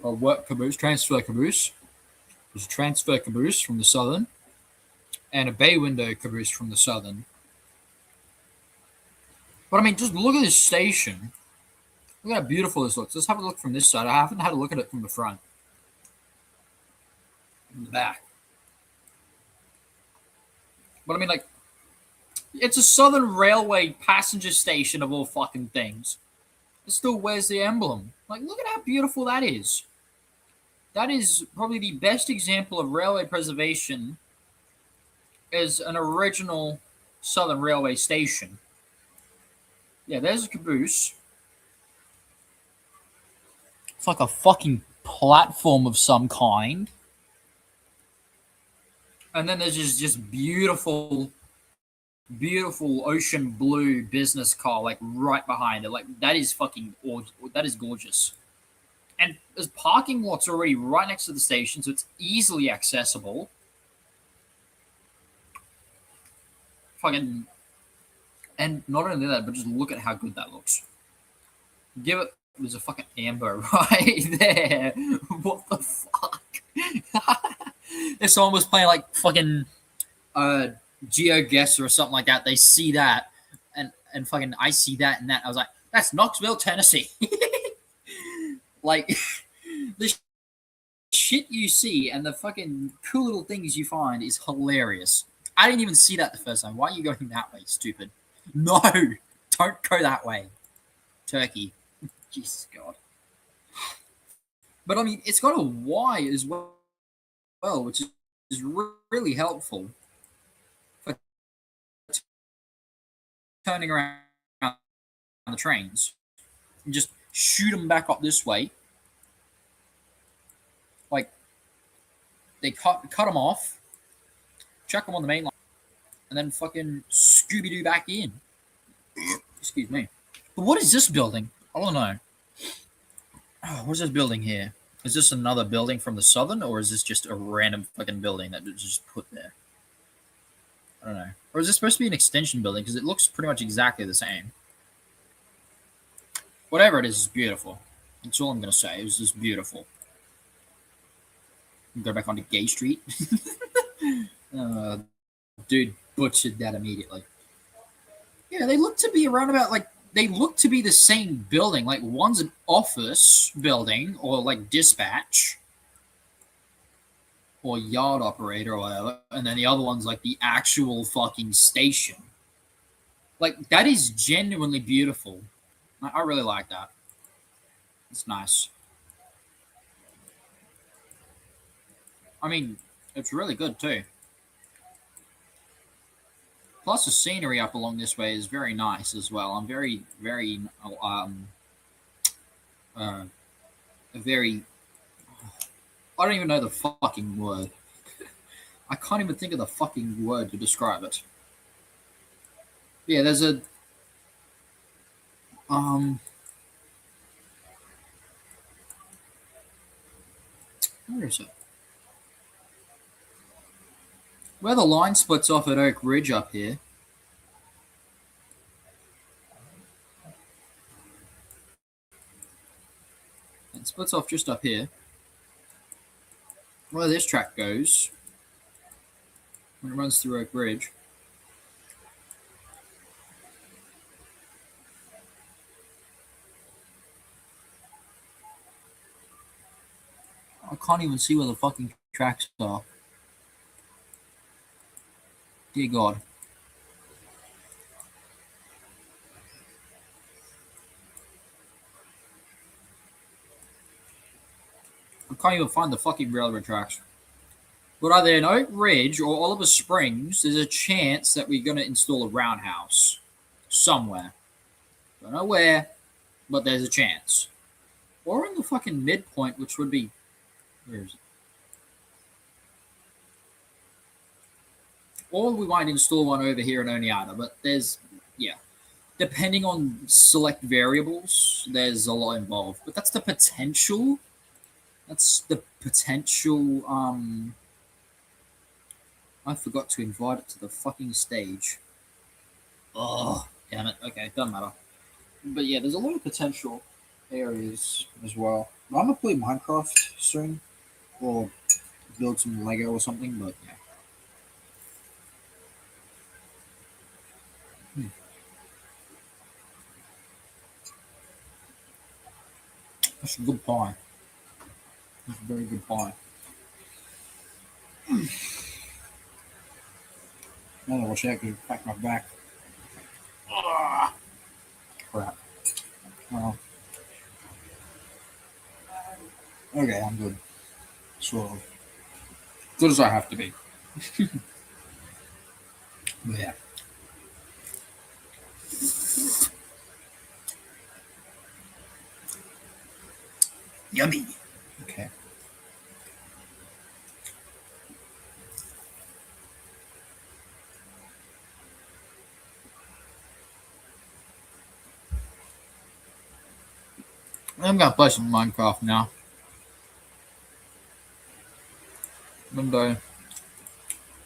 or work caboose, transfer caboose. There's a transfer caboose from the southern, and a bay window caboose from the southern. But I mean, just look at this station. Look at how beautiful this looks. Let's have a look from this side. I haven't had a look at it from the front. From the back. But I mean, like, it's a Southern Railway passenger station of all fucking things. It still wears the emblem. Like, look at how beautiful that is. That is probably the best example of railway preservation as an original Southern Railway station. Yeah, there's a caboose. It's like a fucking platform of some kind. And then there's just beautiful beautiful ocean blue business car like right behind it. Like that is that is gorgeous. And there's parking lots already right next to the station, so it's easily accessible. Fucking and not only that, but just look at how good that looks. Give it there's a fucking amber right there. What the fuck? If someone was playing like fucking uh GeoGuessr or something like that, they see that and fucking I see that and that. I was like, that's Knoxville, Tennessee. Like the shit you see and the fucking cool little things you find is hilarious. I didn't even see that the first time. Why are you going that way, stupid? No, don't go that way. Turkey. Jesus God. But I mean, it's got a Y as well, which is really helpful for turning around the trains. And just shoot them back up this way. Like they cut them off, chuck them on the main line, and then fucking Scooby Doo back in. Excuse me. But what is this building? I don't know. Oh, what's this building here? Is this another building from the Southern, or is this just a random fucking building that was just put there? I don't know. Or is this supposed to be an extension building? Because it looks pretty much exactly the same. Whatever it is beautiful. That's all I'm going to say. It was just beautiful. Go back onto Gay Street. Dude butchered that immediately. Yeah, they look to be around about like they look to be the same building. Like one's an office building or like dispatch or yard operator or whatever, and then the other one's like the actual fucking station. Like that is genuinely beautiful. I really like that. It's nice. I mean, it's really good too. Plus, the scenery up along this way is very nice as well. I'm very, uh, very. I don't even know the fucking word. I can't even think of the fucking word to describe it. Yeah, there's a um. Where is it? Where the line splits off at Oak Ridge up here. It splits off just up here. Where this track goes when it runs through Oak Ridge. I can't even see where the fucking tracks are. Dear God. I can't even find the fucking railroad tracks. But either in Oak Ridge or Oliver Springs, there's a chance that we're going to install a roundhouse somewhere. Don't know where, but there's a chance. Or in the fucking midpoint, which would be. Where is it? Or we might install one over here in Oneida, but there's. Yeah. Depending on select variables, there's a lot involved. But that's the potential. That's the potential. I forgot to invite it to the fucking stage. Oh, damn it. Okay, doesn't matter. But yeah, there's a lot of potential areas as well. I'm gonna play Minecraft soon, or build some Lego or something. But yeah, that's a good pie. That's a very good pie. Now that I wish I could pack my back. Ah, crap. Well, okay, I'm good. Sort of. Good as I have to be. But yeah. Yummy. Okay. I'm gonna play some Minecraft now. Window,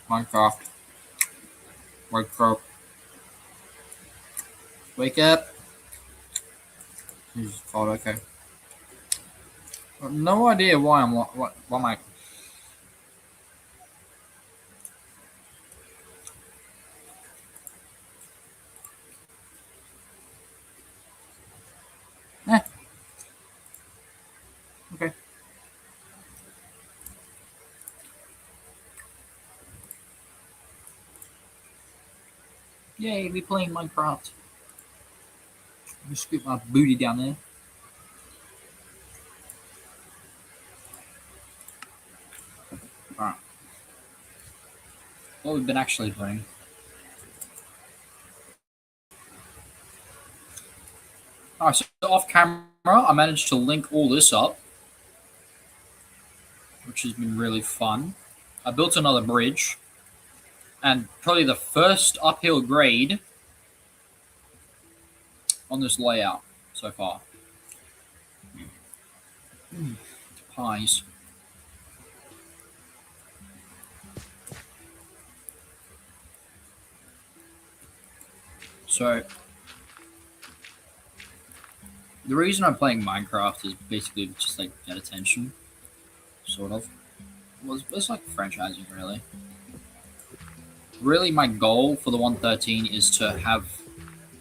Minecraft, Minecraft. Wake up. He's called okay. No idea why I'm what am I? Eh, okay. Yay, we playing Minecraft. Let me scoot my booty down there. Alright. What we've been actually playing. Alright, so off camera, I managed to link all this up, which has been really fun. I built another bridge, and probably the first uphill grade on this layout so far. Pies. So, the reason I'm playing Minecraft is basically just like get attention, sort of. Well, it's like franchising, really. Really, my goal for the 113 is to have,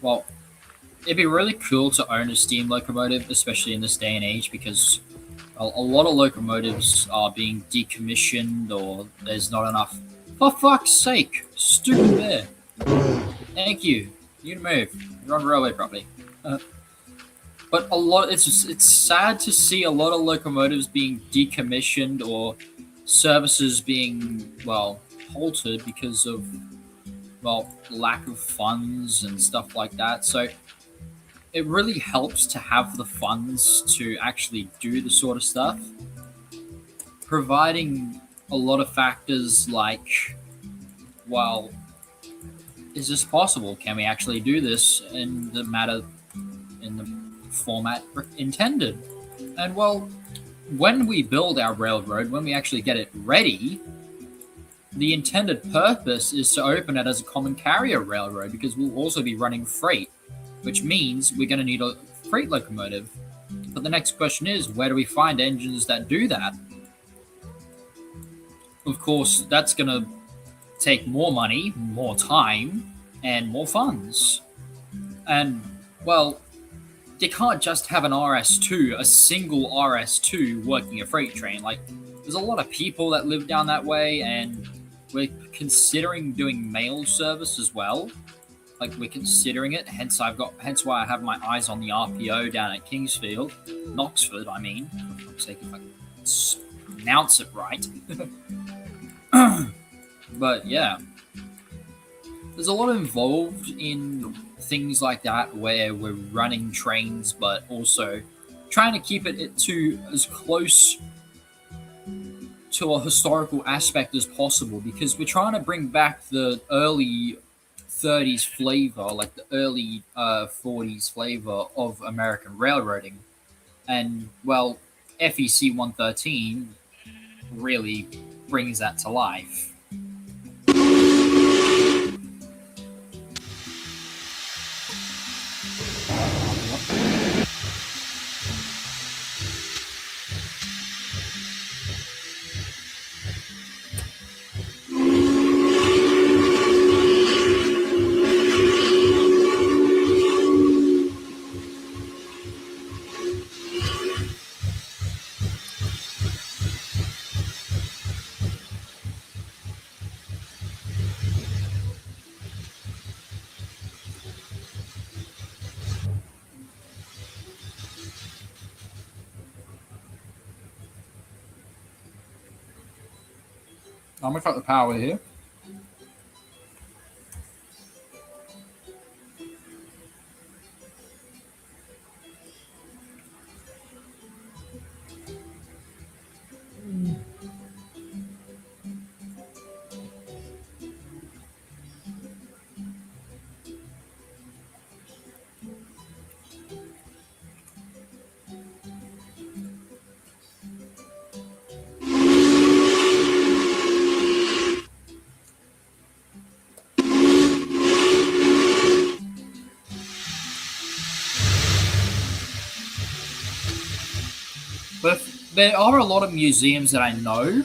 well, it'd be really cool to own a steam locomotive, especially in this day and age, because a lot of locomotives are being decommissioned or there's not enough. For fuck's sake, stupid bear. Thank you. You move. You're on railway property. But a lot, it's sad to see a lot of locomotives being decommissioned or services being halted because of lack of funds and stuff like that. So it really helps to have the funds to actually do the sort of stuff, providing a lot of factors like, well, is this possible? Can we actually do this in the format intended? And well, when we build our railroad, when we actually get it ready, the intended purpose is to open it as a common carrier railroad because we'll also be running freight, which means we're going to need a freight locomotive. But the next question is, where do we find engines that do that? Of course, that's going to take more money, more time, and more funds. And, well, you can't just have an RS2, a single RS2 working a freight train. Like, there's a lot of people that live down that way, and we're considering doing mail service as well. Like, we're considering it. Hence why I have my eyes on the RPO down at Kingsfield, Knoxford. I mean, for fuck's sake, if I can pronounce it right. But yeah, there's a lot involved in things like that where we're running trains, but also trying to keep it to as close to a historical aspect as possible because we're trying to bring back the early 30s flavor, like the early 40s flavor of American railroading. And, well, FEC 113 really brings that to life. I'm gonna cut the power here. But there are a lot of museums that I know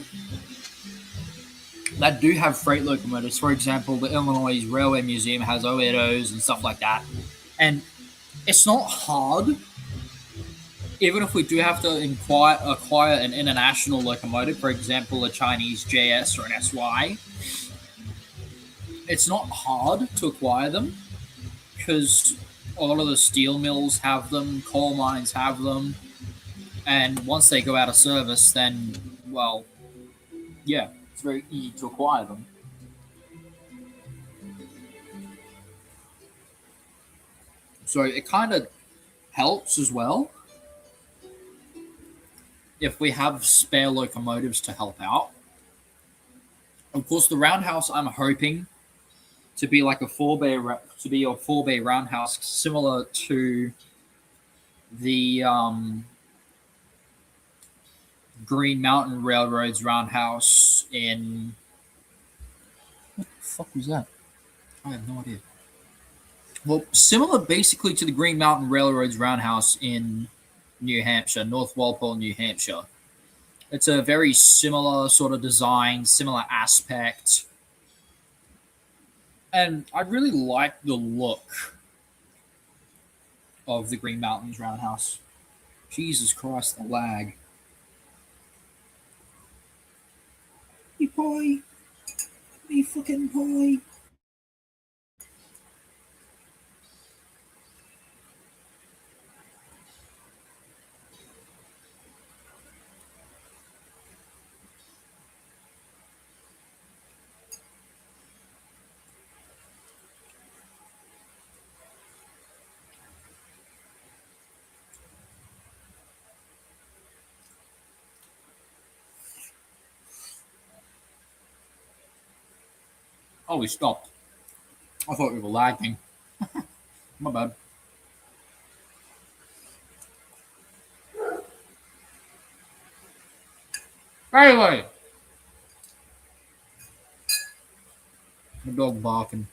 that do have freight locomotives. For example, the Illinois Railway Museum has Oedos and stuff like that. And it's not hard, even if we do have to acquire an international locomotive, for example, a Chinese JS or an SY. It's not hard to acquire them because a lot of the steel mills have them, coal mines have them, and once they go out of service, then, well, yeah, it's very easy to acquire them. So it kind of helps as well if we have spare locomotives to help out. Of course, the roundhouse, I'm hoping to be like a four bay roundhouse, similar to the Green Mountain Railroad's roundhouse in. What the fuck was that? I have no idea. Well, similar basically to the Green Mountain Railroad's roundhouse in New Hampshire, North Walpole, New Hampshire. It's a very similar sort of design, similar aspect. And I really like the look of the Green Mountains roundhouse. Jesus Christ, the lag. Hey, pie. Hey, fucking pie. Oh, we stopped. I thought we were lagging. My bad. Anyway, the dog barking.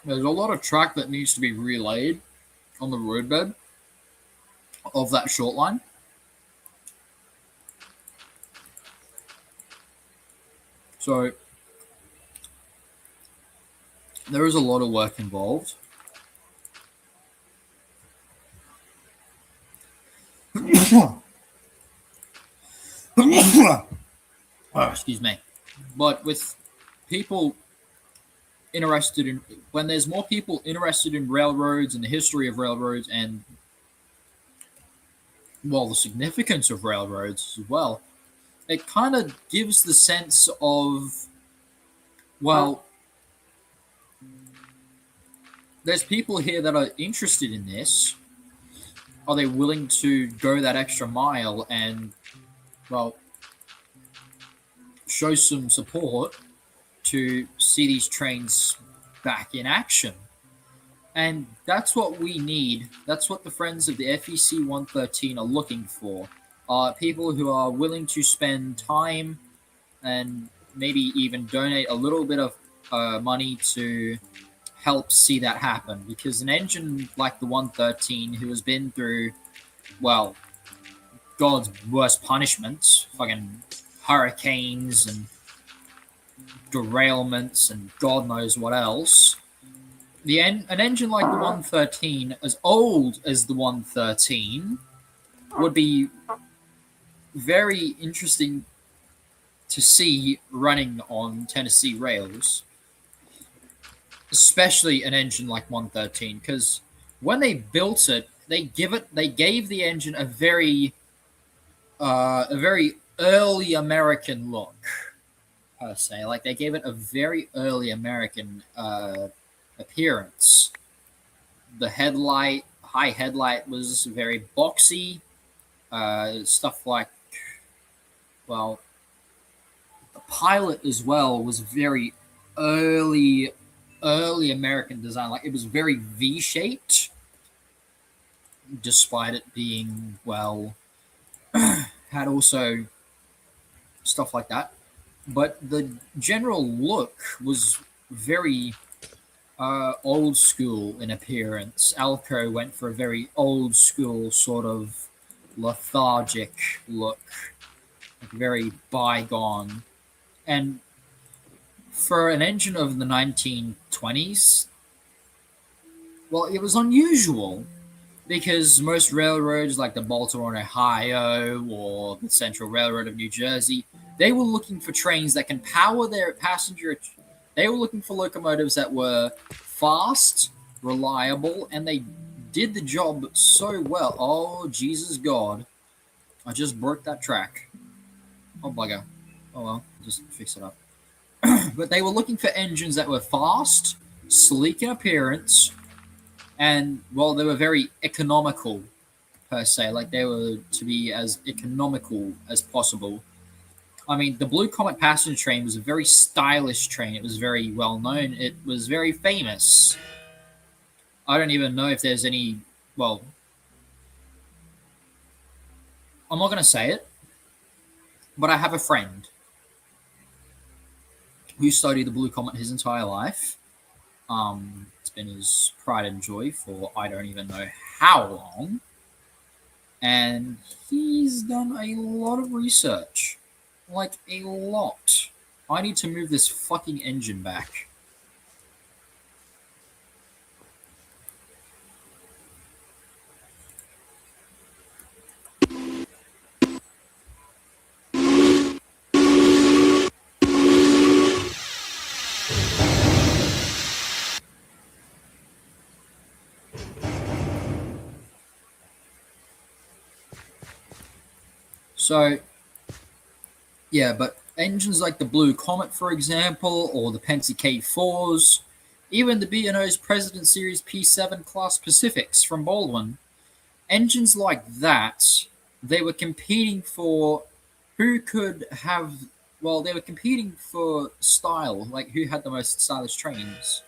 There's a lot of track that needs to be relayed on the roadbed of that short line. So there is a lot of work involved. Oh, excuse me. But with people interested in, when there's more people interested in railroads and the history of railroads and, well, the significance of railroads as well, it kind of gives the sense of, well, there's people here that are interested in this. Are they willing to go that extra mile and, well, show some support to see these trains back in action? And that's what we need. That's what the friends of the FEC 113 are looking for. People who are willing to spend time and maybe even donate a little bit of money to help see that happen. Because an engine like the 113, who has been through, well, God's worst punishments, fucking hurricanes and derailments and God knows what else. An engine like the 113, as old as the 113, would be very interesting to see running on Tennessee rails, especially an engine like 113, because when they built it, they gave the engine a very early American look, per se. Like they gave it a very early American appearance. The high headlight was very boxy. Stuff like, well, the pilot as well was very early American design. Like it was very V-shaped, despite it being, well, had also stuff like that. But the general look was very old school in appearance. Alco went for a very old school sort of lethargic look, like very bygone. And for an engine of the 1920s, well, it was unusual because most railroads, like the Baltimore and Ohio or the Central Railroad of New Jersey, they were looking for trains that can power their passenger. They were looking for locomotives that were fast, reliable, and they did the job so well. Oh, Jesus God. I just broke that track. Oh, bugger. Oh, well, just fix it up. But they were looking for engines that were fast, sleek in appearance, and, well, they were very economical per se. Like they were to be as economical as possible. I mean, the Blue Comet passenger train was a very stylish train. It was very well known. It was very famous. I don't even know if there's any. Well, I'm not going to say it, but I have a friend who studied the Blue Comet his entire life. It's been his pride and joy for I don't even know how long. And he's done a lot of research. Like, a lot. I need to move this fucking engine back. So, yeah, but engines like the Blue Comet, for example, or the Penske K4s, even the B&O's President Series P7 class Pacifics from Baldwin, engines like that, they were competing for who could have, well, they were competing for style, like who had the most stylish trains.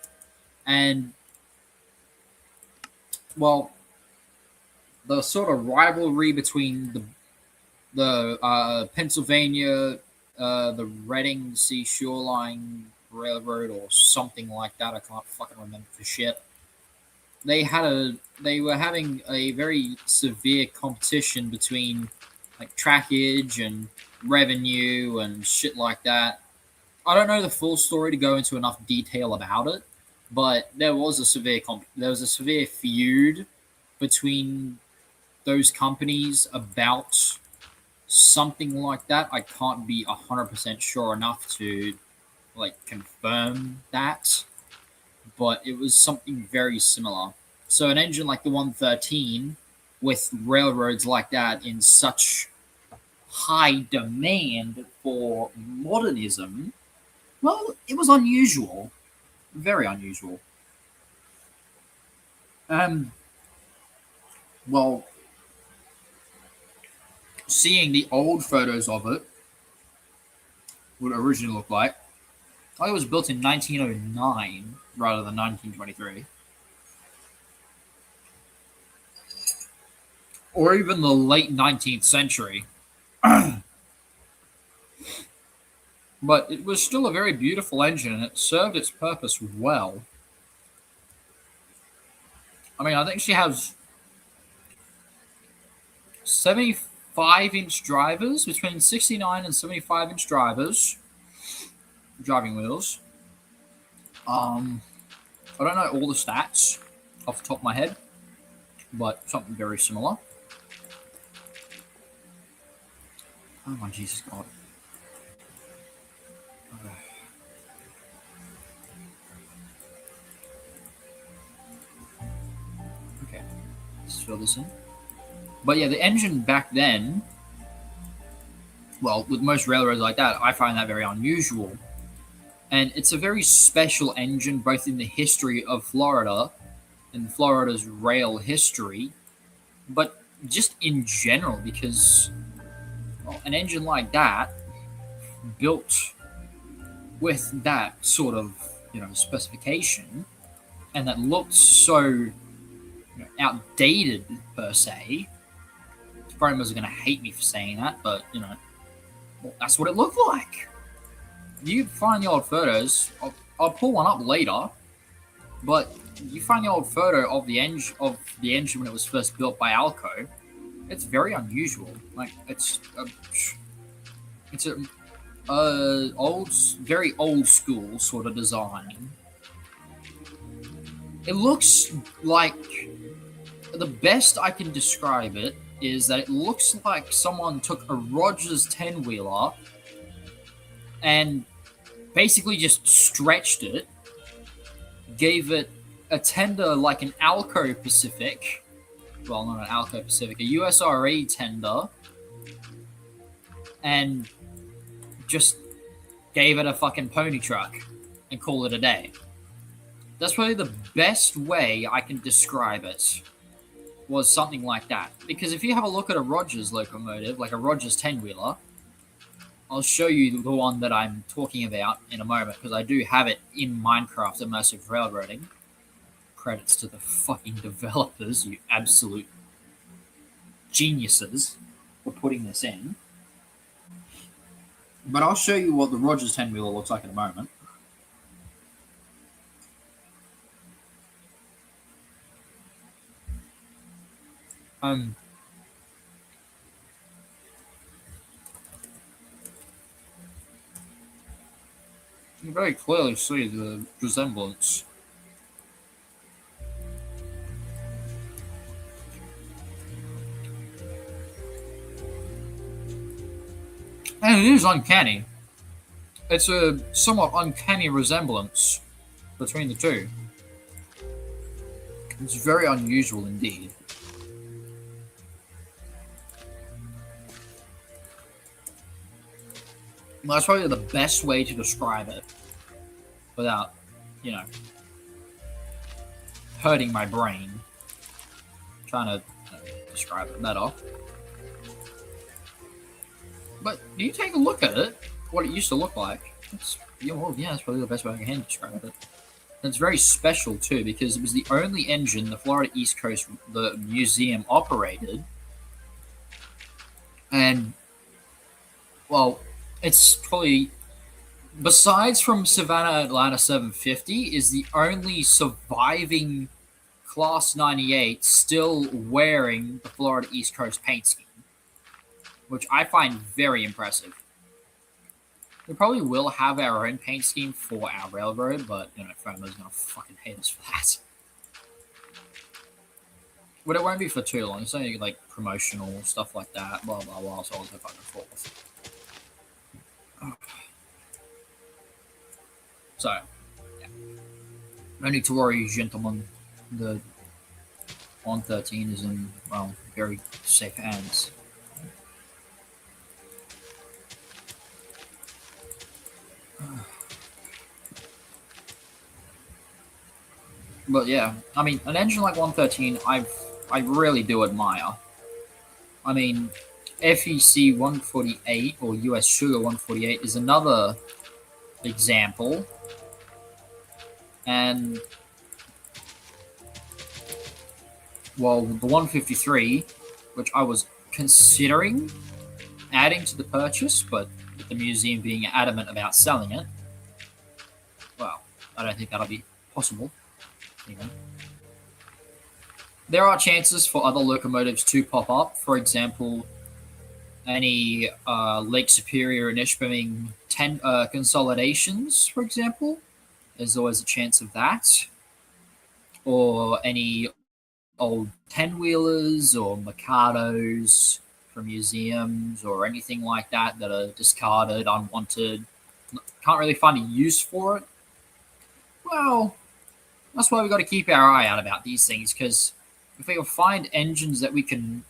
And, well, the sort of rivalry between the Pennsylvania, the Reading Seashore Line Railroad or something like that. I can't fucking remember for shit. They were having a very severe competition between like trackage and revenue and shit like that. I don't know the full story to go into enough detail about it, but there was a severe feud between those companies about something like that. I can't be 100% sure enough to like confirm that, but it was something very similar. So an engine like the 113 with railroads like that in such high demand for modernism, well, it was unusual, very unusual. Um, well, seeing the old photos of it, what it originally looked like, it was built in 1909 rather than 1923. Or even the late 19th century. But it was still a very beautiful engine and it served its purpose well. I mean, I think she has 75-inch drivers, between 69 and 75-inch drivers, driving wheels. I don't know all the stats off the top of my head, but something very similar. Oh my Jesus God. Okay. Okay, let's fill this in. But yeah, the engine back then, well, with most railroads like that, I find that very unusual. And it's a very special engine, both in the history of Florida and Florida's rail history, but just in general, because well, an engine like that, built with that sort of specification, and that looked so outdated per se. Promos are going to hate me for saying that, but well, that's what it looked like. You find the old photos. I'll pull one up later. But you find the old photo of the engine when it was first built by Alco. It's very unusual. Like it's a very old school sort of design. It looks like the best I can describe it is that it looks like someone took a Rogers 10 wheeler and basically just stretched it, gave it a tender like an Alco Pacific, well, not an Alco Pacific, a USRE tender, and just gave it a fucking pony truck and call it a day. That's probably the best way I can describe it. Was something like that. Because if you have a look at a Rogers locomotive, like a Rogers 10 wheeler, I'll show you the one that I'm talking about in a moment because I do have it in Minecraft Immersive Railroading. Credits to the fucking developers, you absolute geniuses, for putting this in. But I'll show you what the Rogers 10 wheeler looks like in a moment. You very clearly see the resemblance. And it is uncanny. It's a somewhat uncanny resemblance between the two. It's very unusual indeed. Well, that's probably the best way to describe it without, you know, hurting my brain. Trying to describe it better. But you take a look at it, what it used to look like. It's, that's probably the best way I can describe it. And it's very special too because it was the only engine the Florida East Coast the museum operated, and well, it's probably besides from Savannah Atlanta 750 is the only surviving Class 98 still wearing the Florida East Coast paint scheme, which I find very impressive. We probably will have our own paint scheme for our railroad, but FOMO's gonna fucking hate us for that. But it won't be for too long. It's only like promotional stuff like that, blah blah blah, so on and so forth. So, yeah. No need to worry, gentlemen. The 113 is in, well, very safe hands. But yeah, I mean, an engine like 113, I really do admire. I mean, FEC 148 or US Sugar 148 is another example, and well, the 153, which I was considering adding to the purchase, but with the museum being adamant about selling it, well, I don't think that'll be possible. There are chances for other locomotives to pop up. For example, any Lake Superior and Ishpeming consolidations, for example. There's always a chance of that. Or any old 10-wheelers or Mikados from museums or anything like that that are discarded, unwanted, can't really find a use for it. Well, that's why we've got to keep our eye out about these things, because if we can find engines that we can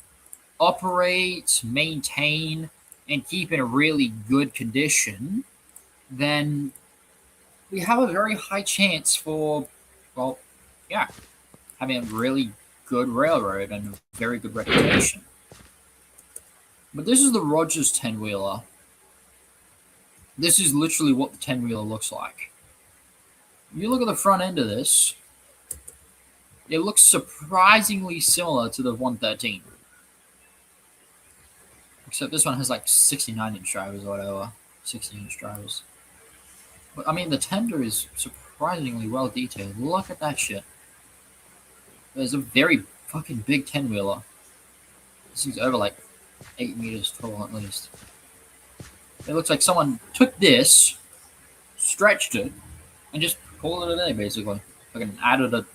operate, maintain, and keep in a really good condition, then we have a very high chance for, well, yeah, having a really good railroad and a very good reputation. But this is the Rogers 10-wheeler. This is literally what the 10-wheeler looks like. You look at the front end of this, it looks surprisingly similar to the 113. Except this one has like 69-inch drivers or whatever. 60-inch drivers. But I mean, the tender is surprisingly well detailed. Look at that shit. There's a very fucking big 10-wheeler. This thing's over like 8 meters tall at least. It looks like someone took this, stretched it, and just called it a day, basically. Fucking added a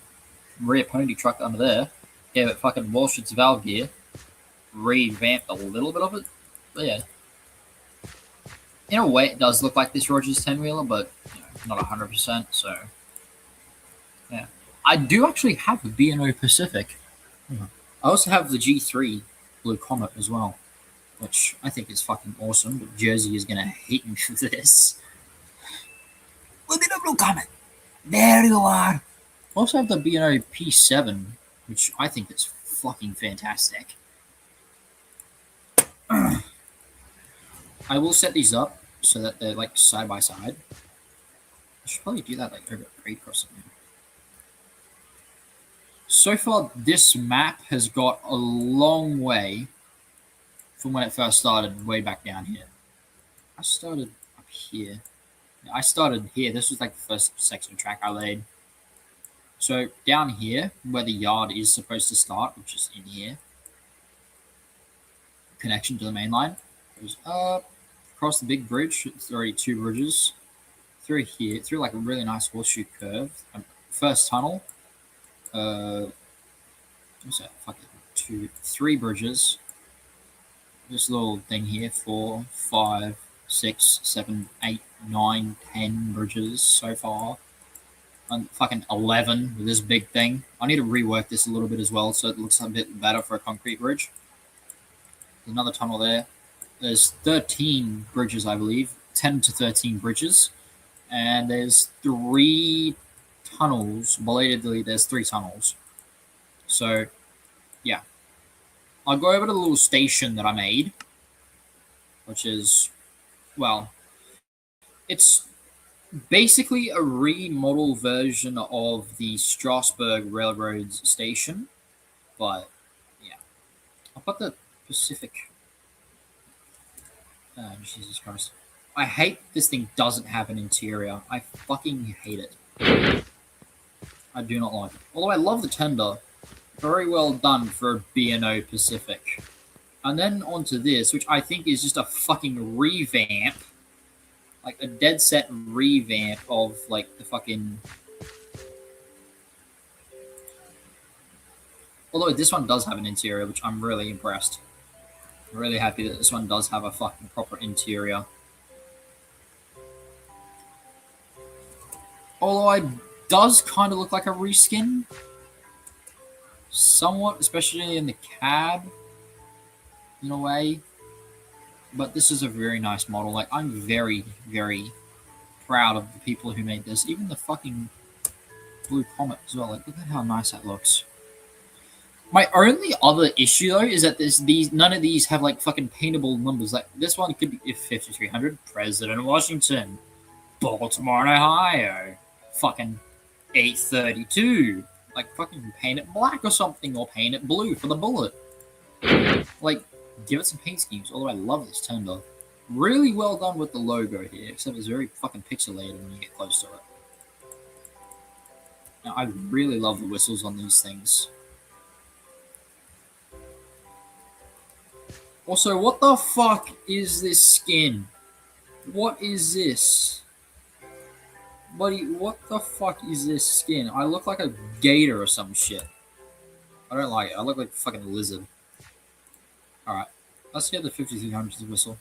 rear pony truck under there, gave it fucking Walsh's valve gear, revamped a little bit of it. But yeah, in a way, it does look like this Rogers 10-wheeler, but not 100%. So yeah, I do actually have a B&O Pacific. I also have the G3 Blue Comet as well, which I think is fucking awesome. But Jersey is gonna hate me for this. Look at the Blue Comet. There you are. I also have the B&O P7, which I think is fucking fantastic. I will set these up so that they're like side by side. I should probably do that like over grade or something. So far, this map has got a long way from when it first started, way back down here. I started up here. I started here. This was like the first section of track I laid. So down here, where the yard is supposed to start, which is in here, connection to the main line, goes up, across the big bridge. It's already 2 bridges. Through here, through like a really nice horseshoe curve. First tunnel. What's that? Fucking 2, 3 bridges. This little thing here, 4, 5, 6, 7, 8, 9, 10 bridges so far. And fucking 11 with this big thing. I need to rework this a little bit as well so it looks a bit better for a concrete bridge. There's another tunnel there. There's 13 bridges, I believe. 10 to 13 bridges. And there's 3 tunnels. Belatedly, there's 3 tunnels. So, yeah. I'll go over to the little station that I made, which is, well, it's basically a remodel version of the Strasbourg Railroads station, but yeah. I'll put the Pacific. Jesus Christ. I hate this thing doesn't have an interior. I fucking hate it. I do not like it. Although I love the tender. Very well done for a B&O Pacific. And then onto this, which I think is just a fucking revamp. Like a dead set revamp of like the fucking. Although this one does have an interior, which I'm really impressed. I'm really happy that this one does have a fucking proper interior. Although it does kind of look like a reskin. Somewhat, especially in the cab. In a way. But this is a very nice model. Like, I'm very, very proud of the people who made this. Even the fucking Blue Comet as well. Like, look at how nice that looks. My only other issue though is that none of these have like fucking paintable numbers. Like this one could be 5300 President Washington, Baltimore, Ohio, fucking 832. Like fucking paint it black or something, or paint it blue for the bullet. Like give it some paint schemes. Although I love this tender. Really well done with the logo here, except it's very fucking pixelated when you get close to it. Now I really love the whistles on these things. Also, what the fuck is this skin? What is this? Buddy, what the fuck is this skin? I look like a gator or some shit. I don't like it. I look like a fucking lizard. Alright. Let's get the 5300 whistle.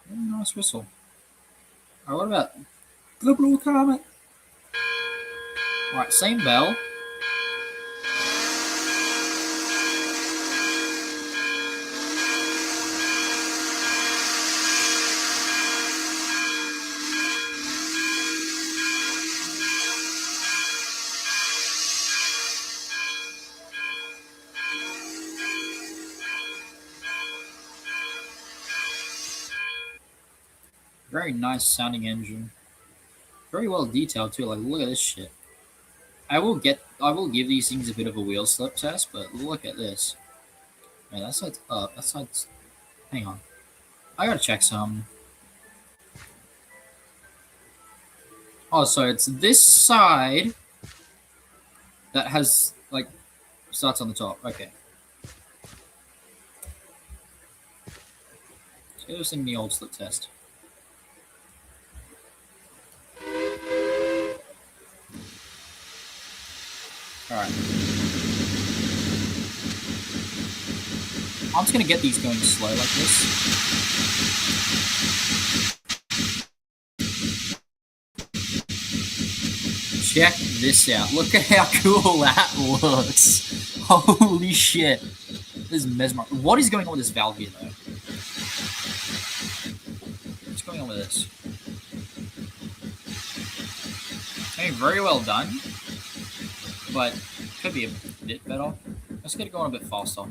Nice whistle. Alright, what about the Blue Comet? Alright, same bell. Very nice sounding engine. very well detailed too. Like, look at this shit. I will give these things a bit of a wheel slip test, but look at this. Man, that side's up. That side's. Hang on. I gotta check some. Oh, so it's this side that has like starts on the top. Okay. So it was in the old slip test. All right. I'm just gonna get these going slow like this. Check this out. Look at how cool that looks. Holy shit. This is mesmerizing. What is going on with this valve here, though? What's going on with this? Okay, very well done. But could be a bit better. Let's get it going a bit faster.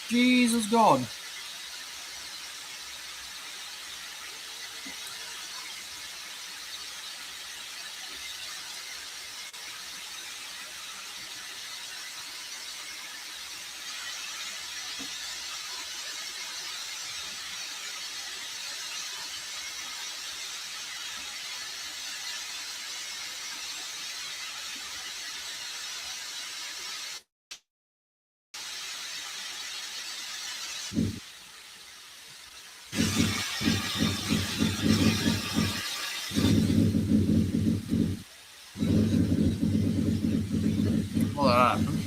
Jesus God. Well, that happened.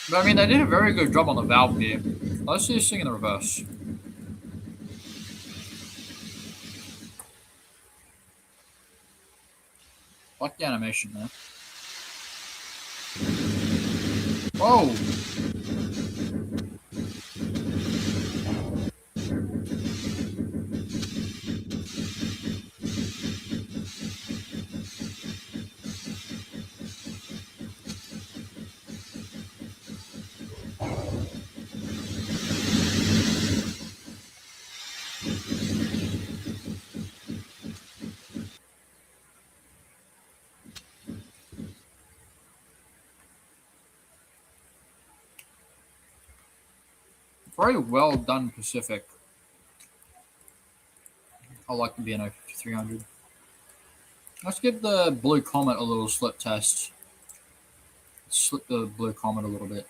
But I mean, they did a very good job on the valve here. Let's see this thing in the reverse. Like the animation there. Whoa! Very well done, Pacific. I like the BNO 5300. Let's give the Blue Comet a little slip test. Slip the Blue Comet a little bit.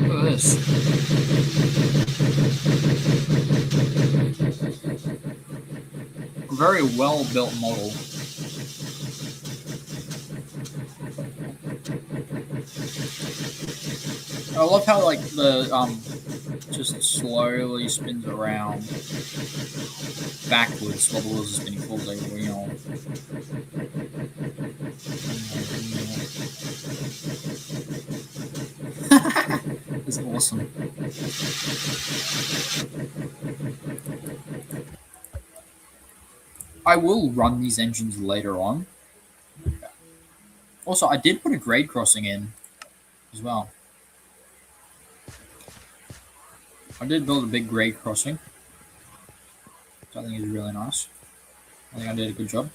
Look at this. A very well built model. I love how like the just slowly spins around backwards while the wheels are spinning forward. Like, you know. It's awesome. I will run these engines later on. Also, I did put a grade crossing in as well. I did build a big grade crossing. which I think is really nice. I think I did a good job.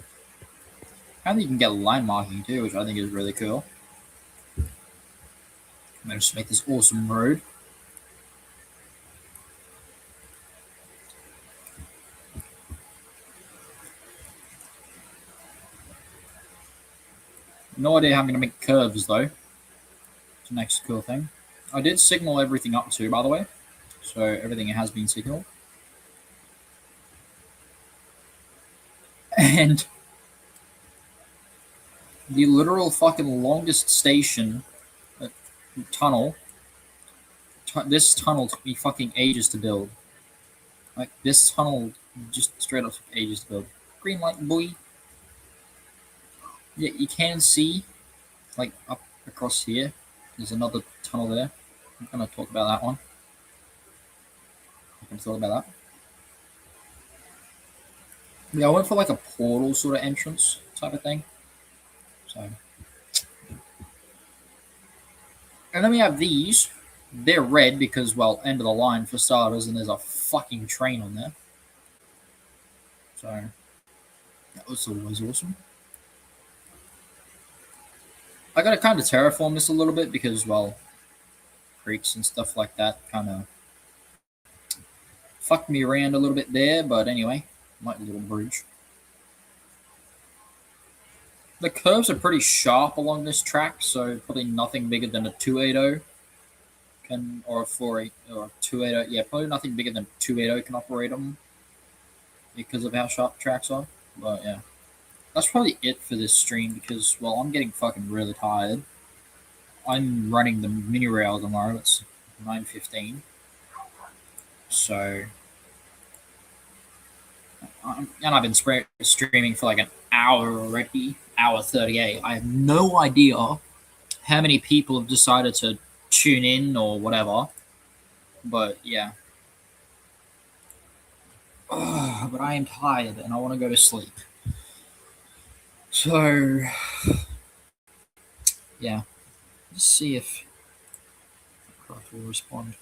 And you can get line marking too, which I think is really cool. I'm gonna just make this awesome road. No idea how I'm gonna make curves though. It's the next cool thing. I did signal everything up too, by the way. So everything has been signaled. And the literal fucking longest station tunnel. This tunnel took me fucking ages to build. Like this tunnel just straight up took ages to build. Green light, boy. Yeah, you can see like up across here. There's another tunnel there. I'm gonna talk about that one. I can talk about that. Yeah, I went for like a portal sort of entrance type of thing. So, and then we have these. They're red because, well, end of the line for starters, and there's a fucking train on there. So, that was always awesome. I gotta kind of terraform this a little bit because, well, creeks and stuff like that kind of fucked me around a little bit there. But anyway, my little bridge. The curves are pretty sharp along this track, so probably nothing bigger than a 280 can, or a 48 or a 280. Yeah, probably nothing bigger than 280 can operate them because of how sharp the tracks are. But yeah, that's probably it for this stream because, well, I'm getting fucking really tired. I'm running the mini rail tomorrow. It's 9:15, so and I've been streaming for like an hour already, hour 38. I have no idea how many people have decided to tune in or whatever, but yeah. But I am tired and I want to go to sleep. So yeah, let's see if Craft will respond.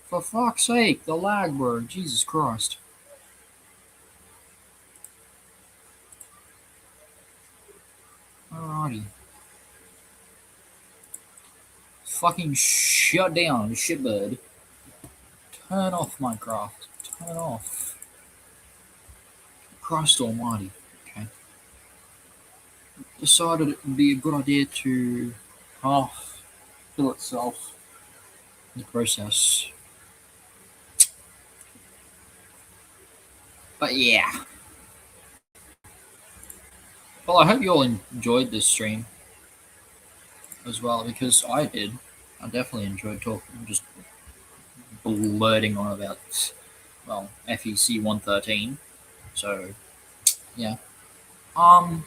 For fuck's sake, the lag word, Jesus Christ. Alrighty. Fucking shut down, shitbird. Turn off Minecraft. Turn off. Christ almighty. Okay. Decided it would be a good idea to half kill itself in the process. But yeah. Well, I hope you all enjoyed this stream as well because I did. I definitely enjoyed talking, just blurting on about, well, FEC 113. So, yeah. I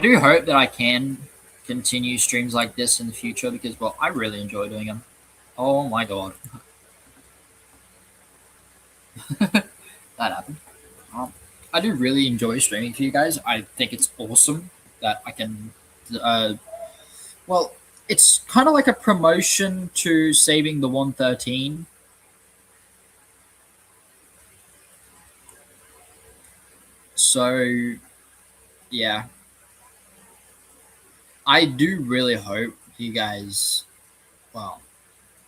do hope that I can continue streams like this in the future because, well, I really enjoy doing them. Oh my god. That happened. I do really enjoy streaming for you guys. I think it's awesome that I can, well, it's kind of like a promotion to saving the 113. So, yeah. I do really hope you guys, well,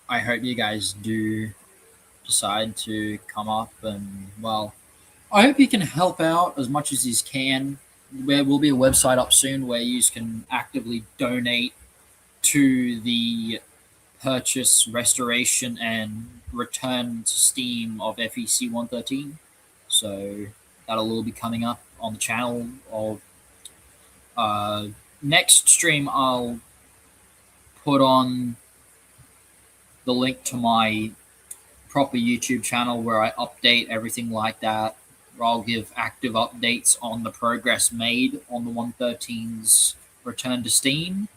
I hope you guys do decide to come up and, well, I hope you can help out as much as you can. There will be a website up soon where you can actively donate to the purchase, restoration, and return to Steam of FEC 113. So that'll all be coming up on the channel. Of next stream, I'll put on the link to my proper YouTube channel where I update everything like that. Where I'll give active updates on the progress made on the 113's return to Steam.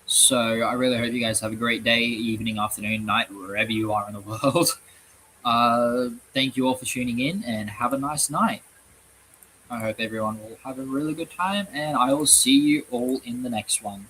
So I really hope you guys have a great day, evening, afternoon, night, wherever you are in the world. Thank you all for tuning in and have a nice night. I hope everyone will have a really good time and I will see you all in the next one.